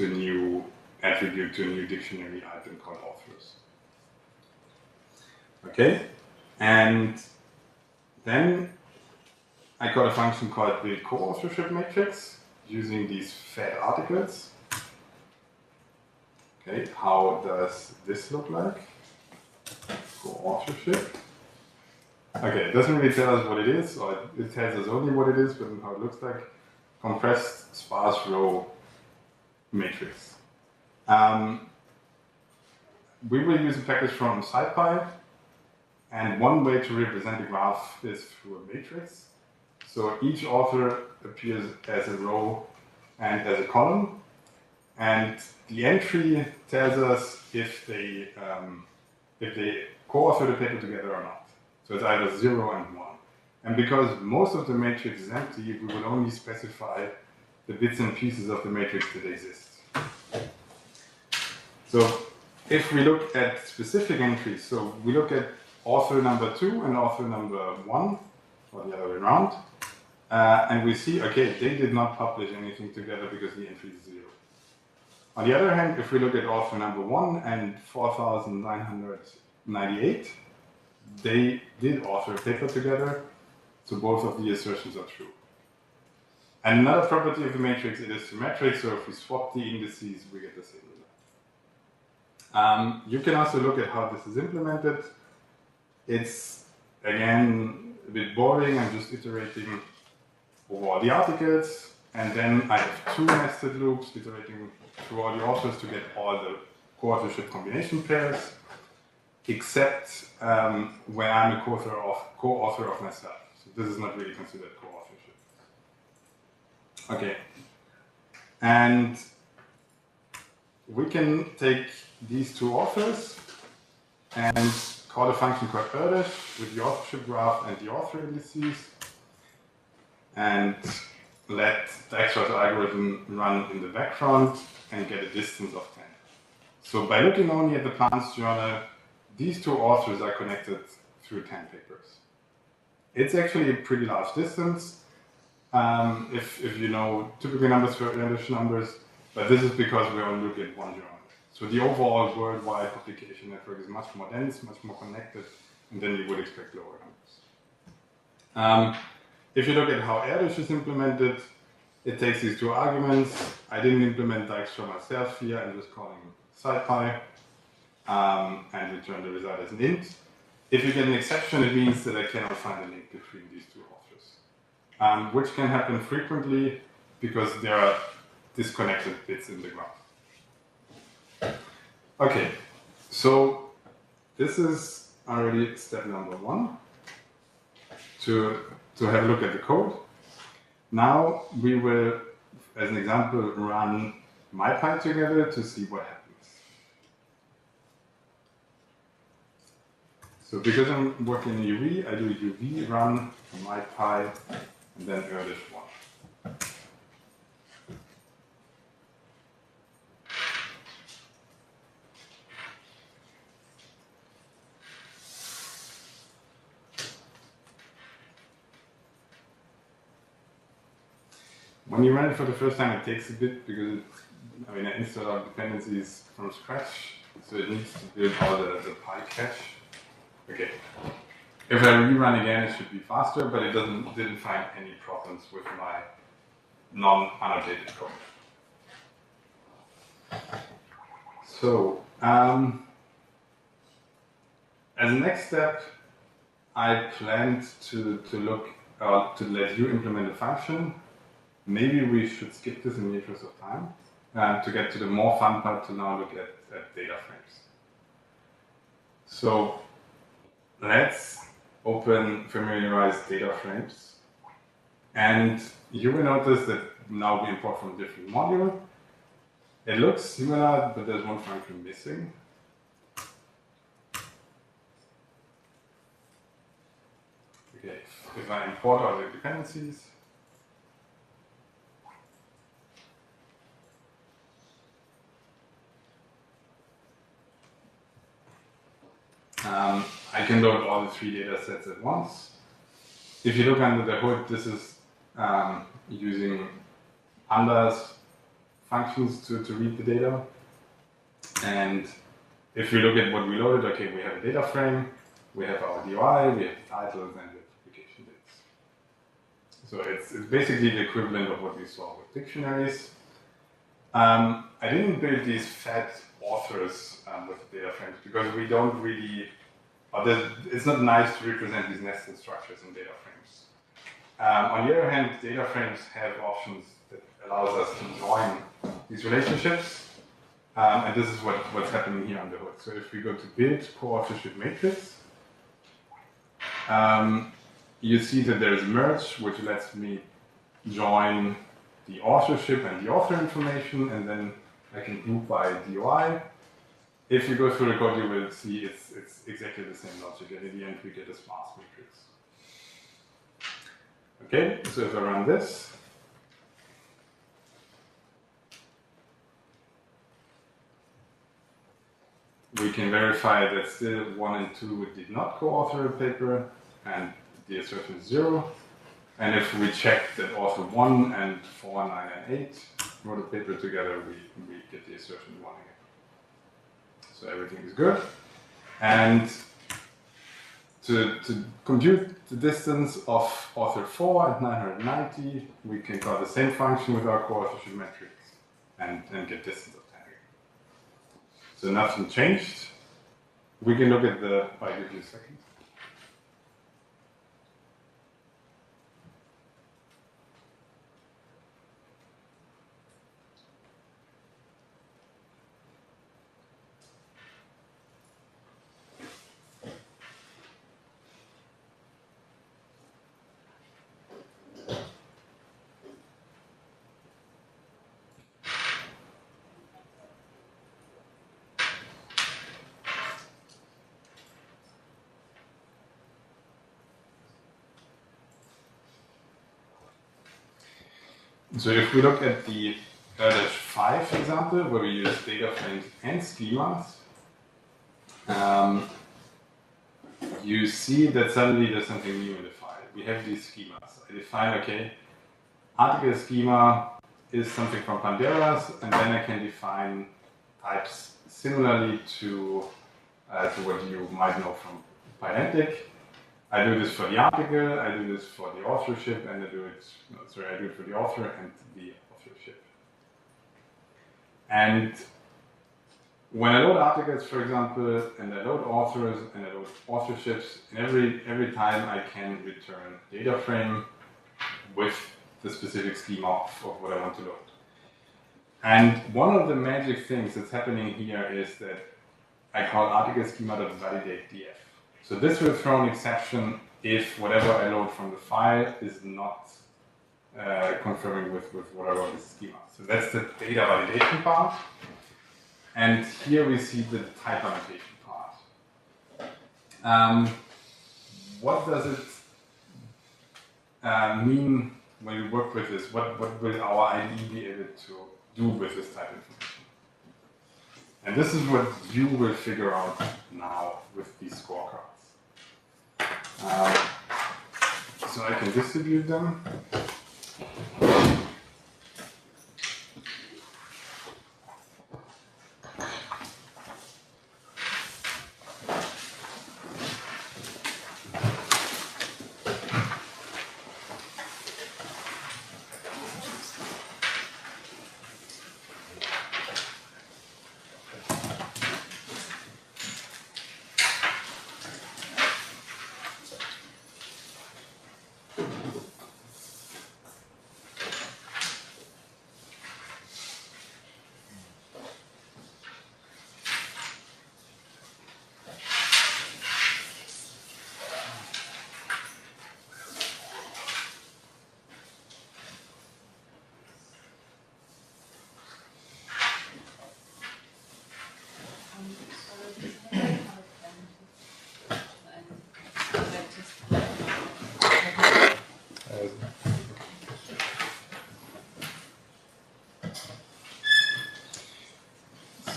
new attribute, to a new dictionary item called authors. Okay, and then I got a function called build co-authorship matrix using these fed articles. Okay, how does this look like? Co-authorship. Okay, it doesn't really tell us what it is, or it tells us only what it is, but how it looks like. Compressed sparse row matrix. We will use a package from SciPy, and one way to represent a graph is through a matrix. So each author appears as a row and as a column, and the entry tells us if they co-author the paper together or not. So it's either 0 and 1. And because most of the matrix is empty, we will only specify the bits and pieces of the matrix that exist. So if we look at specific entries, so we look at author number 2 and author number 1, or the other way around, and we see, okay, they did not publish anything together because the entry is 0. On the other hand, if we look at author number 1 and 4,998, they did author a paper together, so both of the assertions are true. And another property of the matrix, it is symmetric, so if we swap the indices, we get the same result. You can also look at how this is implemented. It's, again, a bit boring. I'm just iterating over all the articles, and then I have 2 nested loops iterating through all the authors to get all the co-authorship combination pairs, except when I'm a co-author of myself. So this is not really considered co-authorship. Okay, and we can take these 2 authors and call a function called Erdash with the authorship graph and the author indices, and let the Dijkstra's algorithm run in the background and get a distance of 10. So by looking only at the Plants journal, these 2 authors are connected through 10 papers. It's actually a pretty large distance if you know typical numbers for Erdash numbers, but this is because we only look at one journal. So the overall worldwide publication network is much more dense, much more connected, and then you would expect lower numbers. If you look at how Erdash is implemented, it takes these 2 arguments. I didn't implement Dijkstra myself here, I'm just calling SciPy, and return the result as an int. If you get an exception, it means that I cannot find a link between these 2 authors, which can happen frequently because there are disconnected bits in the graph. Okay, so this is already step number 1, to have a look at the code. Now we will, as an example, run MyPy together to see what happens. So because I'm working in UV, I do a UV run for MyPy and then Erdash 1. When you run it for the first time, it takes a bit because I mean, I installed our dependencies from scratch, so it needs to build all the PyCache. Okay. If I rerun again, it should be faster, but it didn't find any problems with my non-annotated code. So, as a next step, I planned to let you implement a function. Maybe we should skip this in the interest of time to get to the more fun part to now look at DataFrames. So let's familiarize DataFrames. And you will notice that now we import from a different module. It looks similar, but there's one function missing. Okay, if I import all the dependencies, I can load all the 3 data sets at once. If you look under the hood, this is using pandas functions to read the data. And if we look at what we loaded, okay, we have a data frame, we have our DOI, we have the titles, and the publication dates. So it's basically the equivalent of what we saw with dictionaries. I didn't build these fat authors with data frames because we don't really, it's not nice to represent these nested structures in data frames. On the other hand, data frames have options that allows us to join these relationships. And this is what's happening here on the hood. So if we go to build co-authorship matrix, you see that there's merge, which lets me join the authorship and the author information, and then I can group by DOI. If you go through the code, you will see it's exactly the same logic, and in the end we get a sparse matrix. Okay, so if I run this, we can verify that still 1 and 2 did not co-author a paper, and the assertion is 0. And if we check that author 1 and 4, 9, and 8 wrote a paper together, we get the assertion 1 again. So everything is good. And to compute the distance of author 4 at 990, we can call the same function with our co-authorship matrix and get distance of 10 again. So nothing changed. We can look at the, I'll give you a second. So if we look at the R-5 example, where we use data frames and schemas, you see that suddenly there's something new in the file. We have these schemas. I define, okay, article schema is something from Panderas, and then I can define types similarly to what you might know from Pydantic. I do this for the article, I do this for the authorship, and I do it for the author and the authorship. And when I load articles, for example, and I load authors and I load authorships, and every time I can return data frame with the specific schema of what I want to load. And one of the magic things that's happening here is that I call article schema.validateDF. So this will throw an exception if whatever I load from the file is not confirming with whatever is schema. So that's the data validation part. And here we see the type annotation part. What does it mean when we work with this? What will our IDE be able to do with this type information? And this is what you will figure out now with these scorecards. So I can distribute them.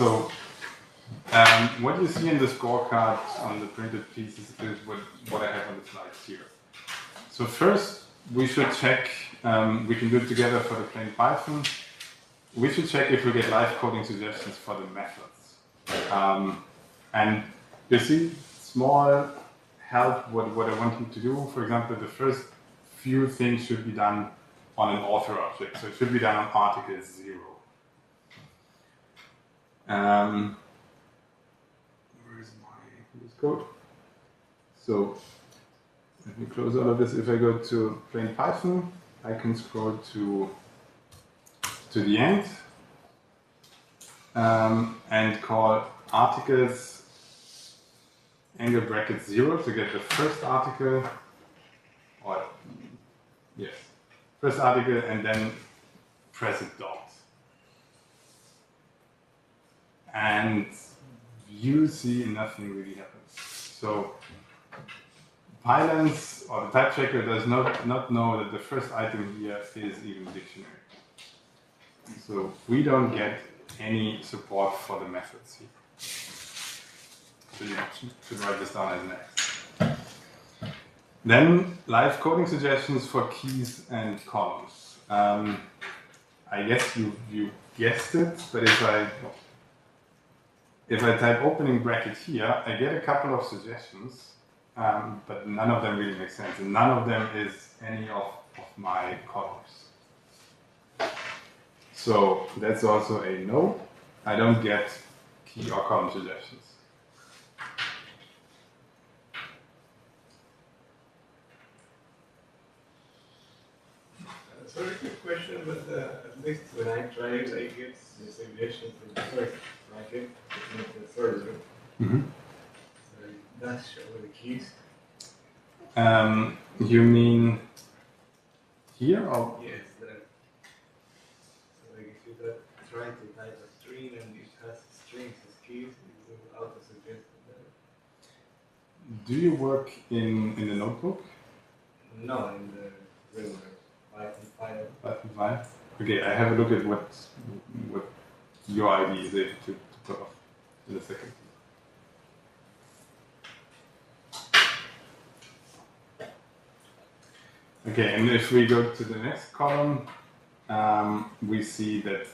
So what you see in the scorecard on the printed pieces is what I have on the slides here. So first, we should check, we can do it together for the plain Python. We should check if we get live coding suggestions for the methods. And you see, small help what I want you to do. For example, the first few things should be done on an author object. So it should be done on article 0. Where is my code? So let me close all of this. If I go to plain Python, I can scroll to the end and call articles angle bracket 0 to get the first article, or yes, first article, and then press a dot. And you see nothing really happens. So Pylons or the type checker does not know that the first item here is even dictionary. So we don't get any support for the methods here. So you should write this down as next. Then live coding suggestions for keys and columns. I guess you guessed it, but if I type opening bracket here, I get a couple of suggestions, but none of them really make sense, and none of them is any of my columns. So that's also a no. I don't get key or column suggestions. Sorry, quick question, but at least when I try it, I get the suggestion from the first bracket, but not the third row. Mm-hmm. So it does show the keys. You mean here or? Yes, there. So like if you try to type a string and it has strings as keys, it will auto-suggest that. Do you work in the notebook? No, in the regular Python file. Python file? Okay, I have a look at what your ID is able to put off in a second. Okay, and if we go to the next column, we see that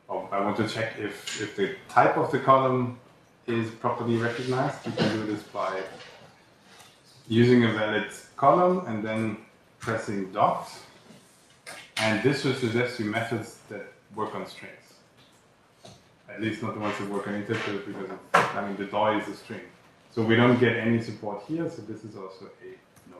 I want to check if the type of the column is properly recognized. You can do this by using a valid column and then pressing dot. And this will suggest you methods that work on strings. At least not the ones that work on interpreters, because the DOI is a string. So we don't get any support here, so this is also a no.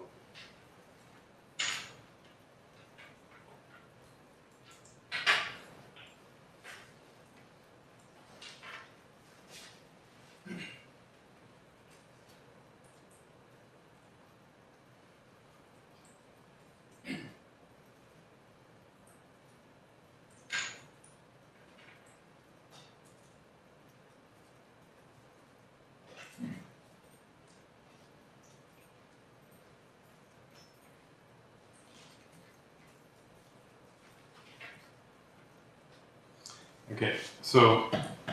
Okay, so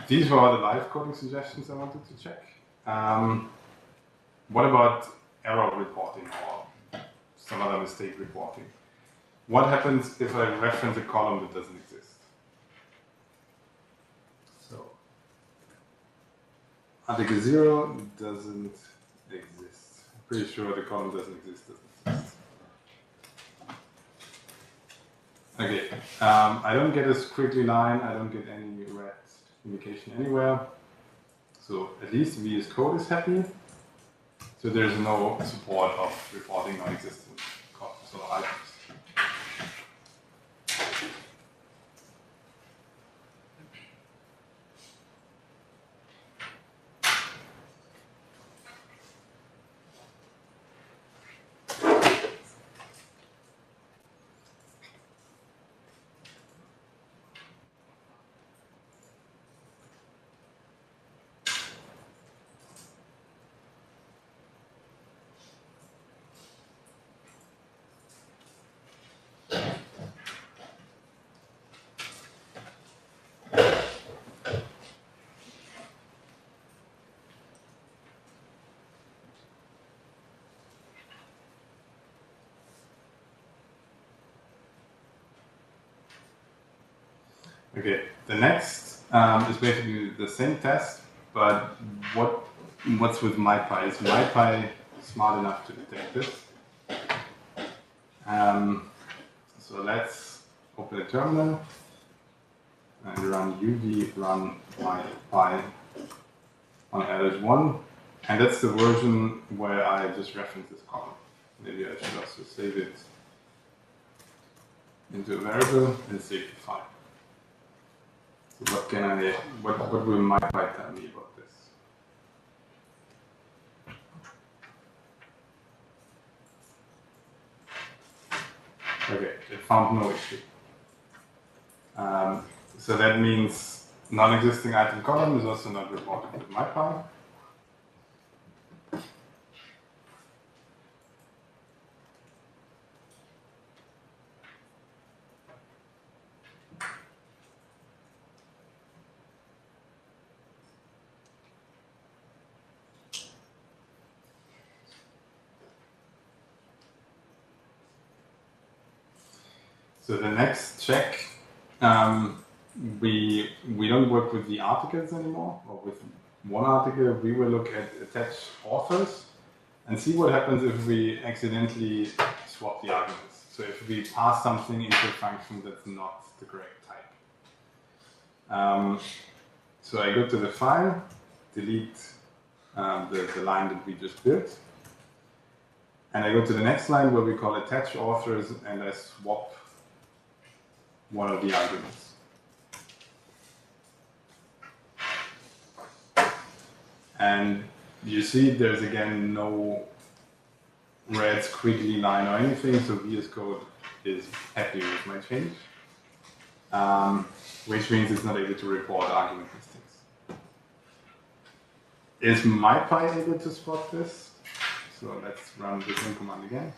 these were all the live coding suggestions I wanted to check. What about error reporting or some other mistake reporting? What happens if I reference a column that doesn't exist? So, article 0 doesn't exist. I'm pretty sure the column doesn't exist. Okay, I don't get a squiggly line, I don't get any red indication anywhere. So at least VS Code is happy. So there's no support of reporting non-existent columns or items. Okay, the next is basically the same test, but what's with MyPy? Is MyPy smart enough to detect this? So let's open a terminal and run uv run MyPy on ls1, and that's the version where I just referenced this column. Maybe I should also save it into a variable and save the file. So what will MyPy tell me about this? Okay, it found no issue. So that means non-existing item column is also not reported with MyPy. So the next check, we don't work with the articles anymore, or with one article. We will look at attached authors and see what happens if we accidentally swap the arguments. So if we pass something into a function that's not the correct type. So I go to the file, delete the line that we just built, and I go to the next line where we call attach authors, and I swap one of the arguments. And you see there's again no red squiggly line or anything, so VS Code is happy with my change, which means it's not able to report argument mistakes. Is MyPy able to spot this? So let's run the same command again.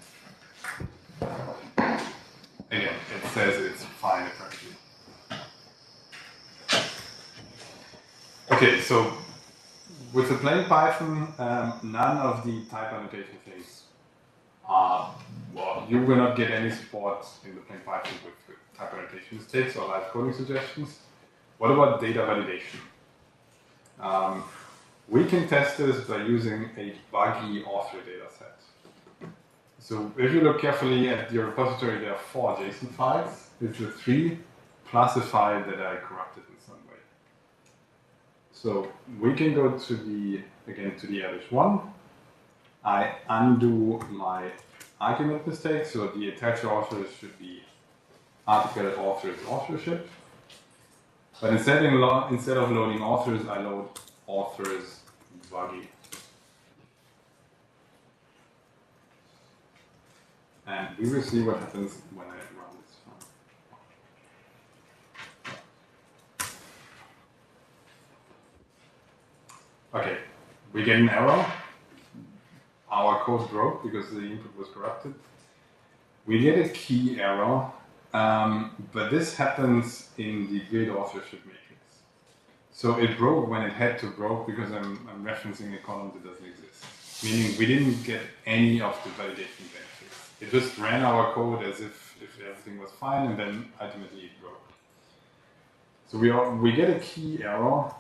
Again, it says it's fine apparently. Okay, so with the plain Python, none of the type annotation things are, well, you will not get any support in the plain Python with type annotation mistakes or live coding suggestions. What about data validation? We can test this by using a buggy author data set. So if you look carefully at your repository, there are 4 JSON files. It's the 3 plus a file that I corrupted in some way. So we can go to the ls1. I undo my argument mistake. So the attached authors should be article authors authorship. But instead of loading authors, I load authors buggy. And we will see what happens when I run this file. Okay, we get an error. Our code broke because the input was corrupted. We get a key error, but this happens in the grid authorship matrix. So it broke when it had to broke because I'm referencing a column that doesn't exist. Meaning we didn't get any of the validation benefits. It just ran our code as if everything was fine, and then ultimately it broke. So we get a key error,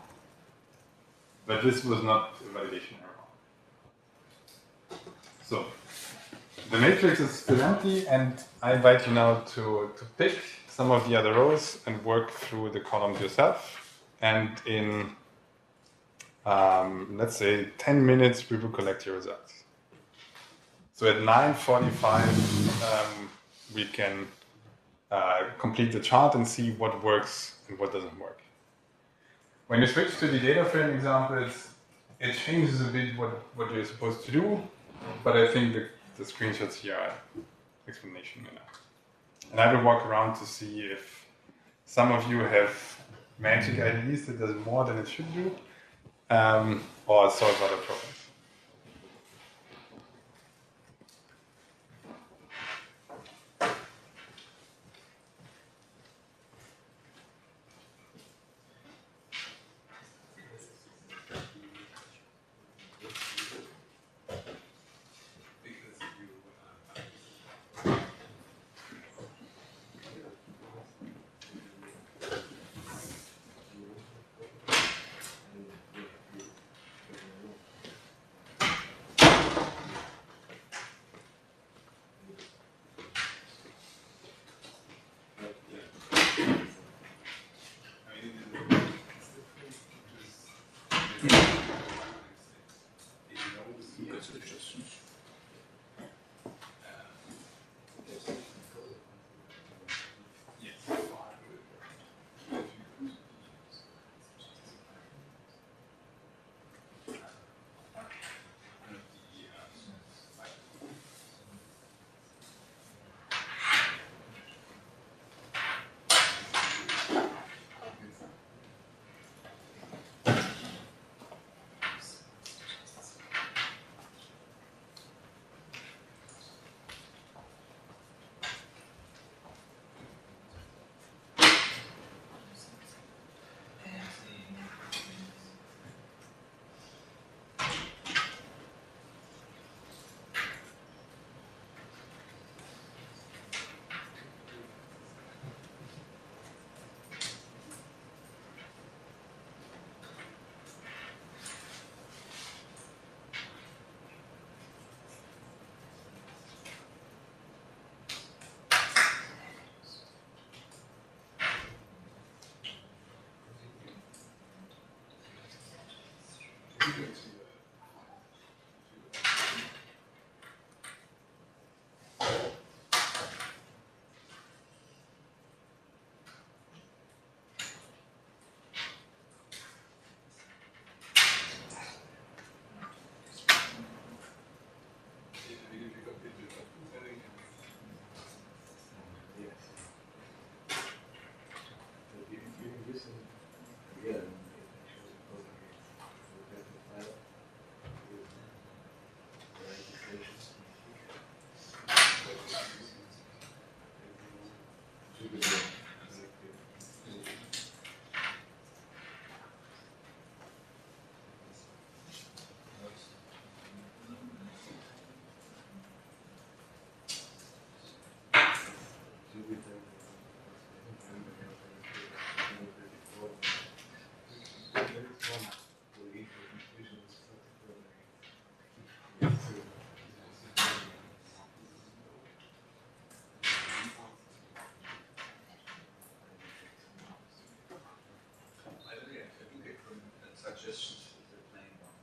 but this was not a validation error. So the matrix is still empty, and I invite you now to pick some of the other rows and work through the columns yourself. And in, let's say, 10 minutes, we will collect your results. So at 9:45, we can complete the chart and see what works and what doesn't work. When you switch to the data frame examples, it changes a bit what you're supposed to do, but I think the screenshots here are explanation enough. And I will walk around to see if some of you have magic IDEs that does more than it should do, or solve other problems. Suggestions is the plain one.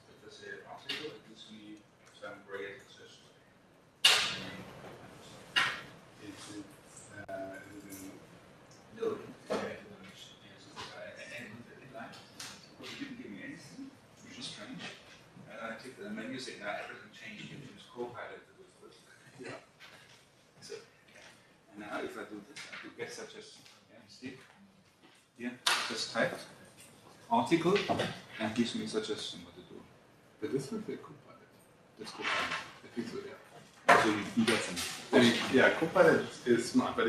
So just say article, it gives me some great suggestions. No, because it didn't give me anything, which is strange. And I click the menu, say now everything changed, you use Copilot to do it. Yeah. So, and now if I do this, I do get suggestions. Yeah, see? Here, just type article and gives me suggestion what to do. But this is the Copilot. That's Copilot. I think so, yeah. So you get some. I mean, yeah, Copilot is smart, but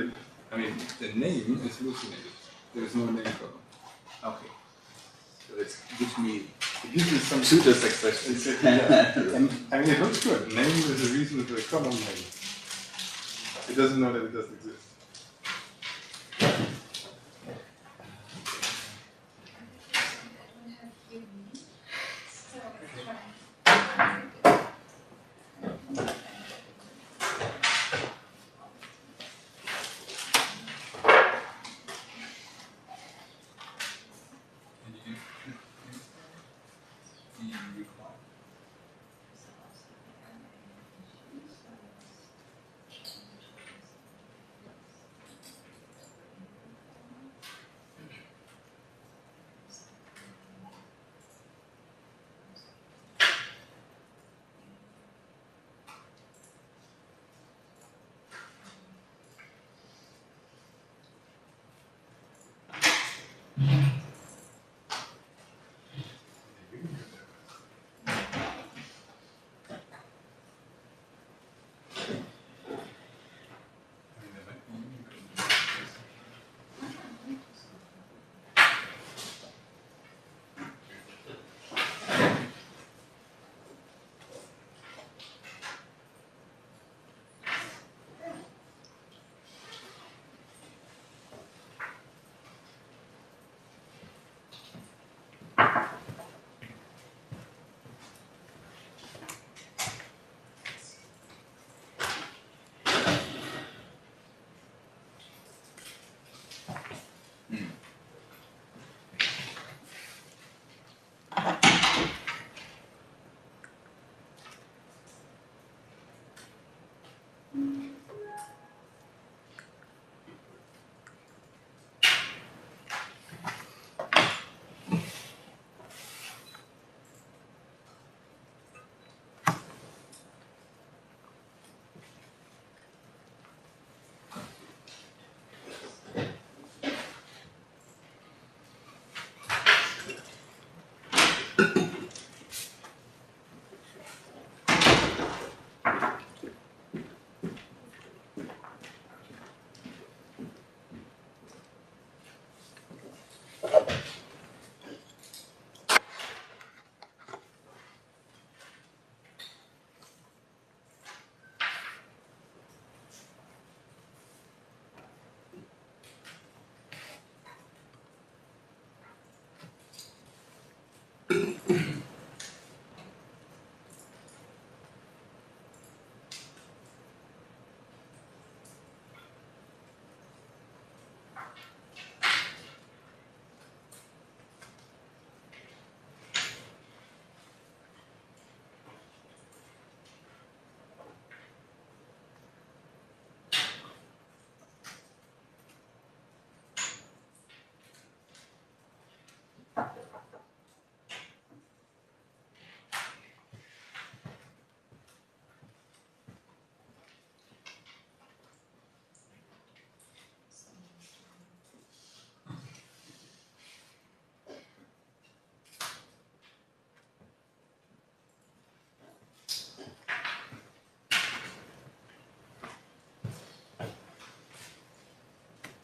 I mean, the name is hallucinated. There is no name problem. Okay. So it gives me It gives you some pseudo suggestions. yeah. And I mean, it looks good. Name is a reasonable common name. It doesn't know that it doesn't exist.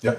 Yeah.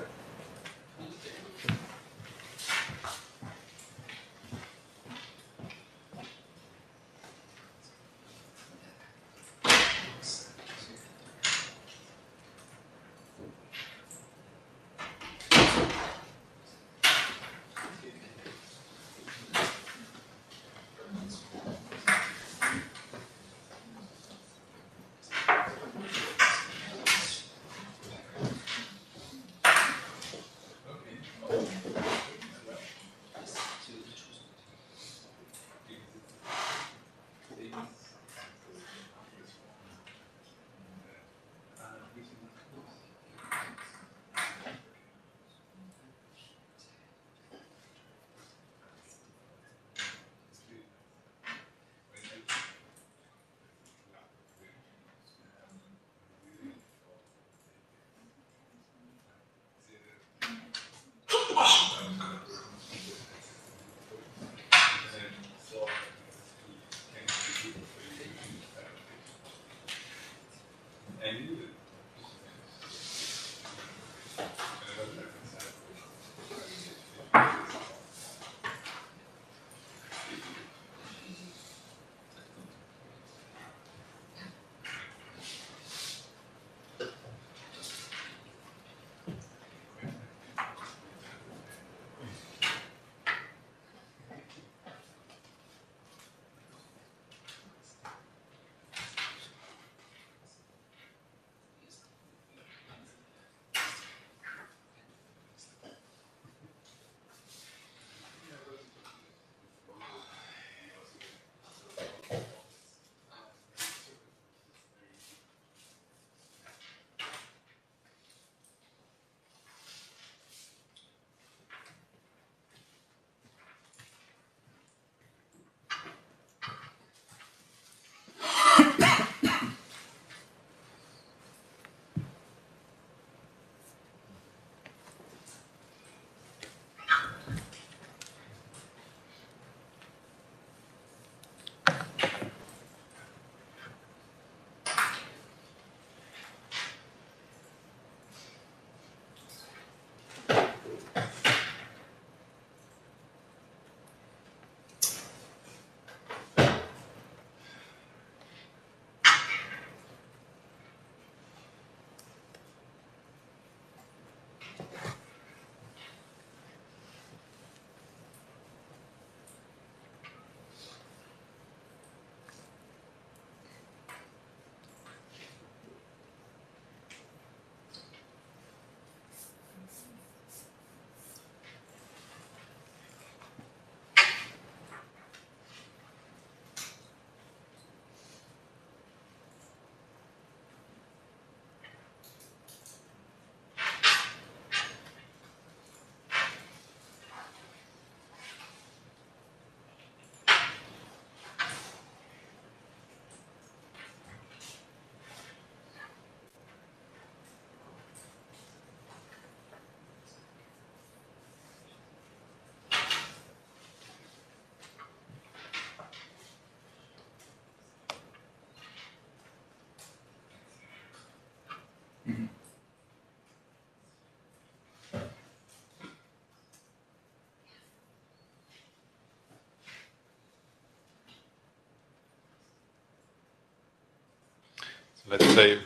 So let's say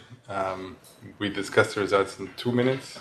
we discuss the results in 2 minutes.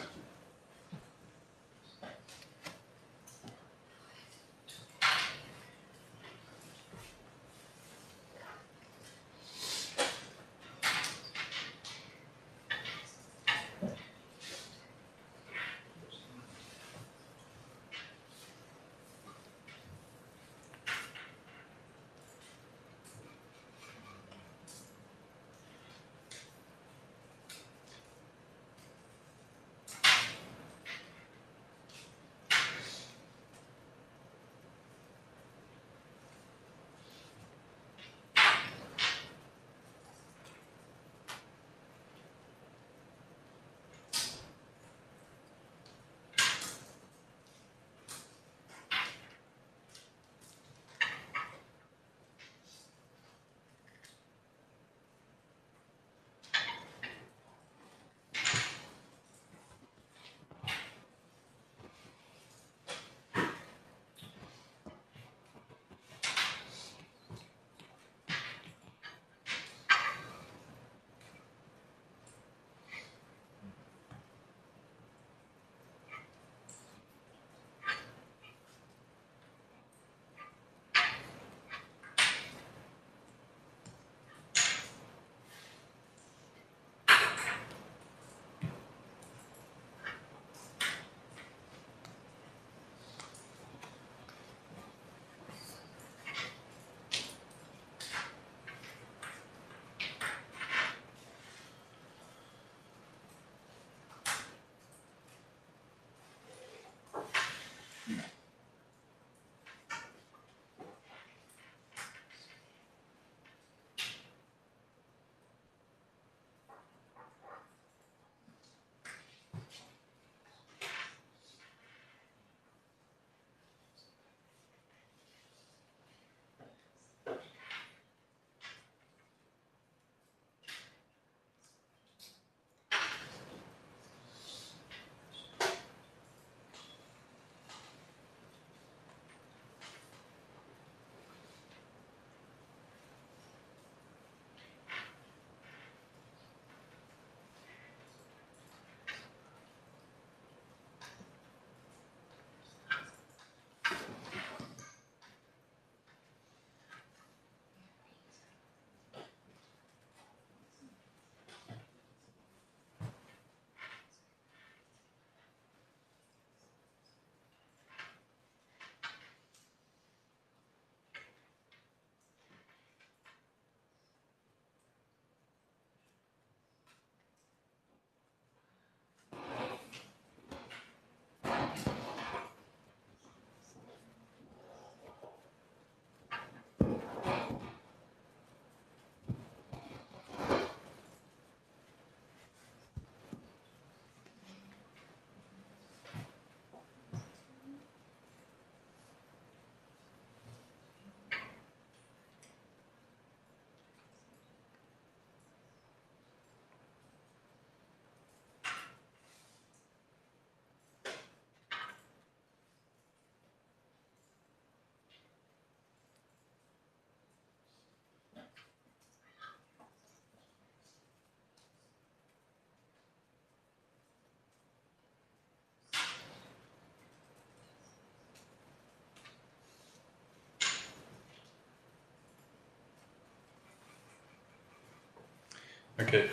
Okay,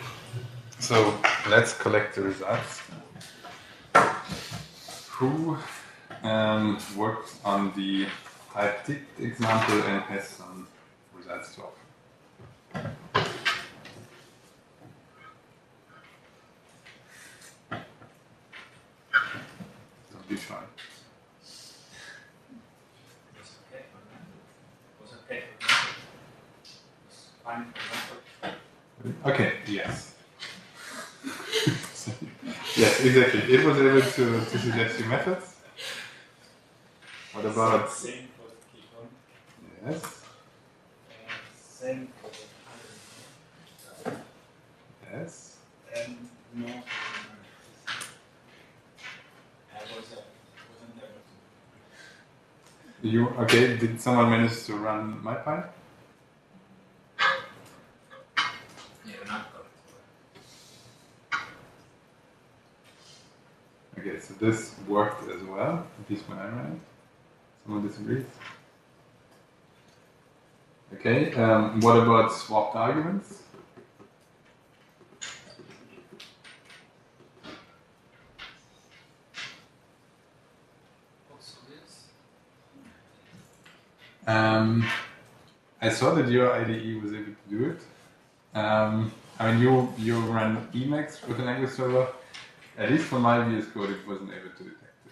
so let's collect the results. Who worked on the type ticked example and has some results to offer? Don't be shy. Okay, yes. Yes, exactly. It was able to suggest you methods. What about? Same for the key one. Yes. Same for the Yes. and no. Wasn't able to. You okay? Did someone manage to run MyPy? Yeah, not good. Okay, so this worked as well, at least when I ran it. Someone disagrees? Okay, what about swapped arguments? I saw that your IDE was able to do it. I mean, you run Emacs with an language server. At least for my VS Code, it wasn't able to detect it.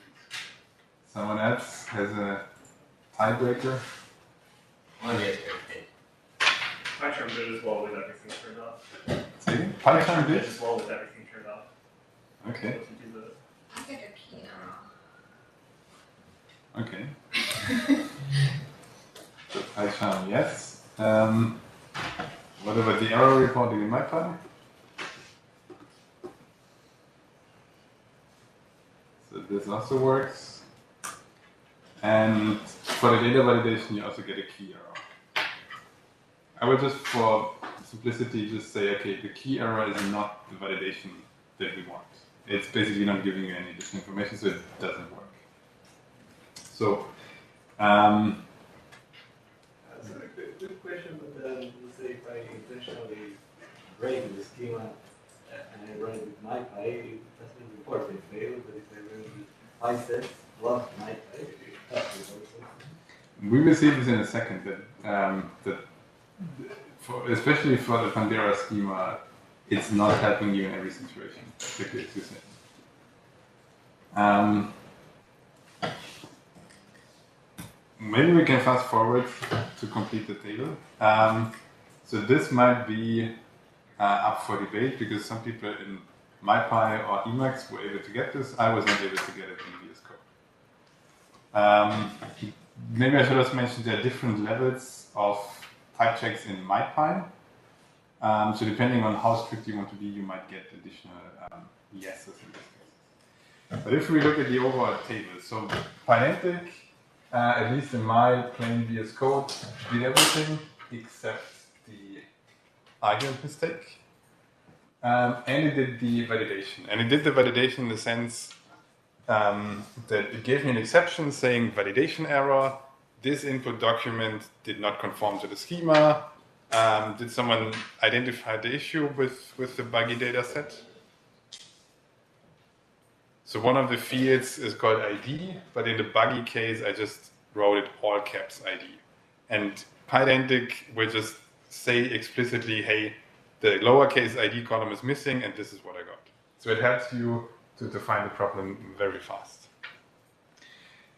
Someone else has a tiebreaker? PyCharm did as well with everything turned off. See? PyCharm did? as well with everything turned off. Okay. Doesn't do the- I get a key error. Okay. So PyCharm, yes. What about the error reporting in MyPy? So this also works. And for the data validation, you also get a key error. I will just, for simplicity, just say, okay, the key error is not the validation that we want. It's basically not giving you any additional information, so it doesn't work. So, That's a good question, but let's say if I intentionally break the schema and I run it with MyPy, it doesn't report it failed, but if I run it with PySets plus MyPy, it does report it. we will see this in a second, that especially for the Pandera schema, it's not helping you in every situation, particularly as you said. Maybe we can fast forward to complete the table. So this might be up for debate because some people in MyPy or Emacs were able to get this. I was not able to get it in VS Code. Maybe I should also mention there are different levels of type checks in MyPy. So depending on how strict you want to be, you might get additional yeses in this case. But if we look at the overall table, so Pydantic, at least in my plain VS Code, did everything except the argument mistake. And it did the validation. And it did the validation in the sense that it gave me an exception saying validation error, this input document did not conform to the schema. Did someone identify the issue with the buggy data set? So one of the fields is called ID, but in the buggy case, I just wrote it all caps ID. And Pydantic will just say explicitly, hey, the lowercase ID column is missing, and this is what I got. So it helps you to find the problem very fast.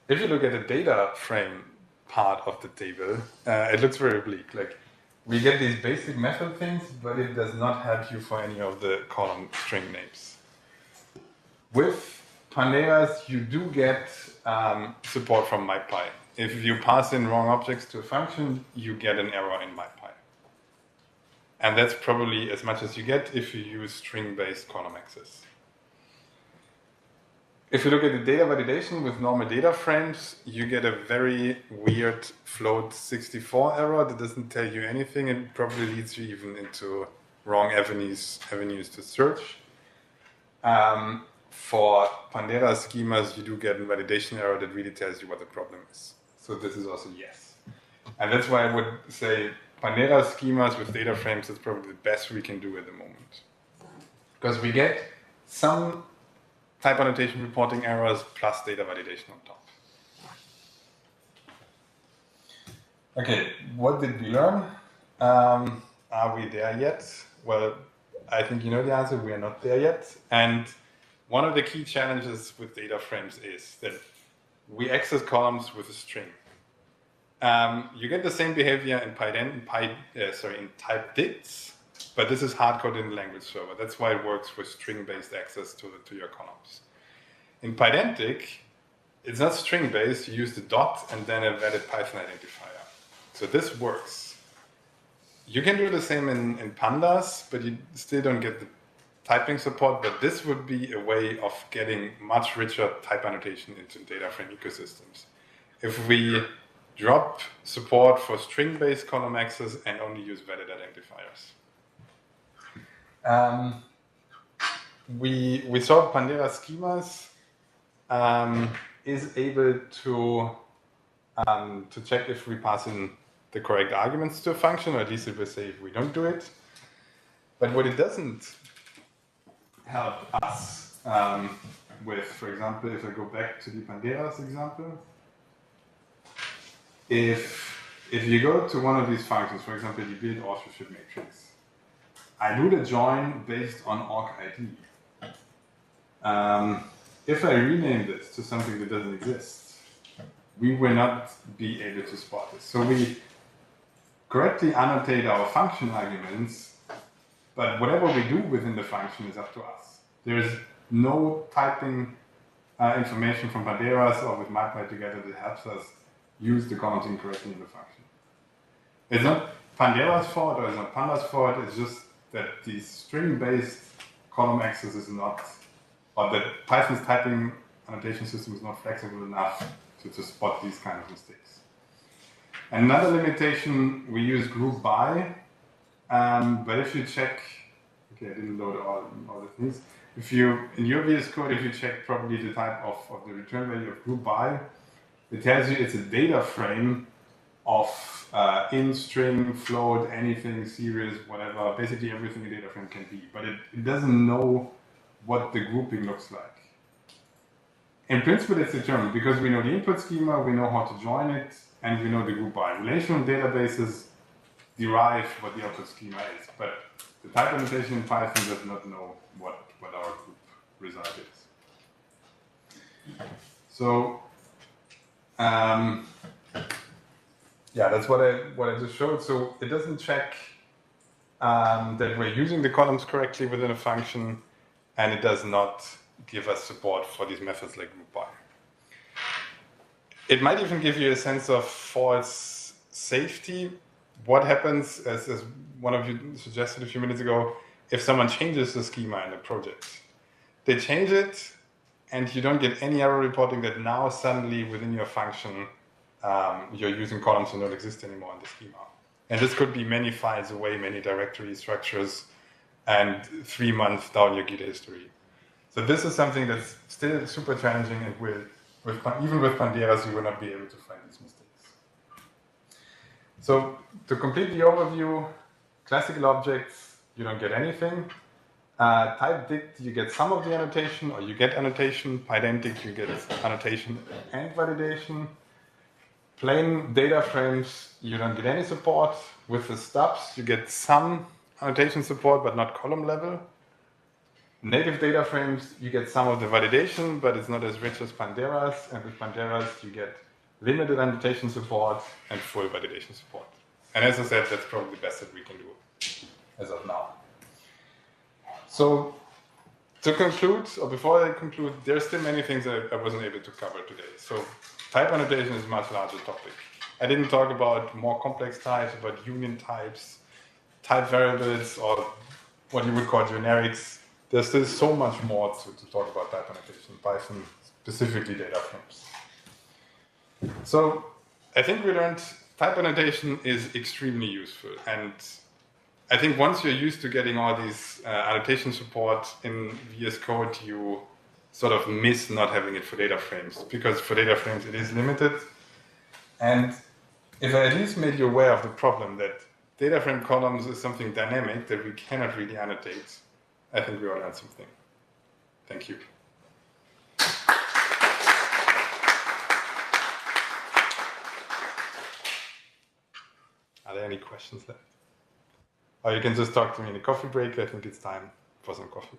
If you look at the data frame part of the table, it looks very bleak. Like, we get these basic method things, but it does not help you for any of the column string names. With Panderas, you do get support from MyPy. If you pass in wrong objects to a function, you get an error in MyPy. And that's probably as much as you get if you use string-based column access. If you look at the data validation with normal data frames, you get a very weird float 64 error that doesn't tell you anything and probably leads you even into wrong avenues to search. For Pandera schemas, you do get a validation error that really tells you what the problem is. So this is also yes. And that's why I would say Pandera schemas with data frames is probably the best we can do at the moment. Because we get some type annotation reporting errors plus data validation on top. Okay, what did we learn? Are we there yet? Well, I think you know the answer, we are not there yet. And one of the key challenges with data frames is that we access columns with a string. You get the same behavior in in type dicts, but this is hard-coded in the language server. That's why it works with string-based access to your columns. In Pydantic, it's not string-based. You use the dot and then a valid Python identifier. So this works. You can do the same in pandas, but you still don't get the typing support. But this would be a way of getting much richer type annotation into data frame ecosystems. If we drop support for string-based column access and only use valid identifiers. We saw Pandera schemas is able to check if we pass in the correct arguments to a function, or at least it will say if we don't do it. But what it doesn't help us with, for example, if I go back to the Panderas example, if you go to one of these functions, for example, the build authorship matrix, I do the join based on org ID. If I rename this to something that doesn't exist, we will not be able to spot this. So we correctly annotate our function arguments, but whatever we do within the function is up to us. There is no typing information from Panderas or with MyPy together that helps us use the commenting correctly in the function. It's not Pandera's fault or it's not Panda's fault, it's just that the string-based column access is not, or that Python's typing annotation system is not flexible enough to spot these kind of mistakes. Another limitation, we use group by, but if you check, okay, I didn't load all the things. If you, in your VS Code, if you check probably the type of the return value of group by, it tells you it's a data frame of in string, float, anything, series, whatever, basically everything a data frame can be, but it doesn't know what the grouping looks like. In principle, it's determined because we know the input schema, we know how to join it, and we know the group by. Relational databases derive what the output schema is, but the type annotation in Python does not know what our group result is. So, yeah, that's what I just showed. So it doesn't check that we're using the columns correctly within a function, and it does not give us support for these methods like group by. It might even give you a sense of false safety. What happens, as one of you suggested a few minutes ago, if someone changes the schema in a project? They change it, and you don't get any error reporting that now suddenly within your function you're using columns that don't exist anymore in the schema. And this could be many files away, many directory structures, and 3 months down your Git history. So this is something that's still super challenging, and even with Panderas, you will not be able to find these mistakes. So to complete the overview, classical objects, you don't get anything. Type dict, you get some of the annotation, or you get annotation. Pydantic, you get annotation and validation. Plain data frames, you don't get any support. With the stubs, you get some annotation support, but not column level. Native data frames, you get some of the validation, but it's not as rich as Panderas. And with Panderas, you get limited annotation support and full validation support. And as I said, that's probably the best that we can do as of now. So to conclude, or before I conclude, there's still many things that I wasn't able to cover today. So type annotation is a much larger topic. I didn't talk about more complex types, about union types, type variables, or what you would call generics. There's still so much more to talk about type annotation in Python, specifically data frames. So I think we learned type annotation is extremely useful. And I think once you're used to getting all these annotation support in VS Code, you sort of miss not having it for data frames, because for data frames it is limited. And if I at least made you aware of the problem that data frame columns is something dynamic that we cannot really annotate, I think we all learned something. Thank you. Are there any questions left? Or you can just talk to me in the coffee break. I think it's time for some coffee.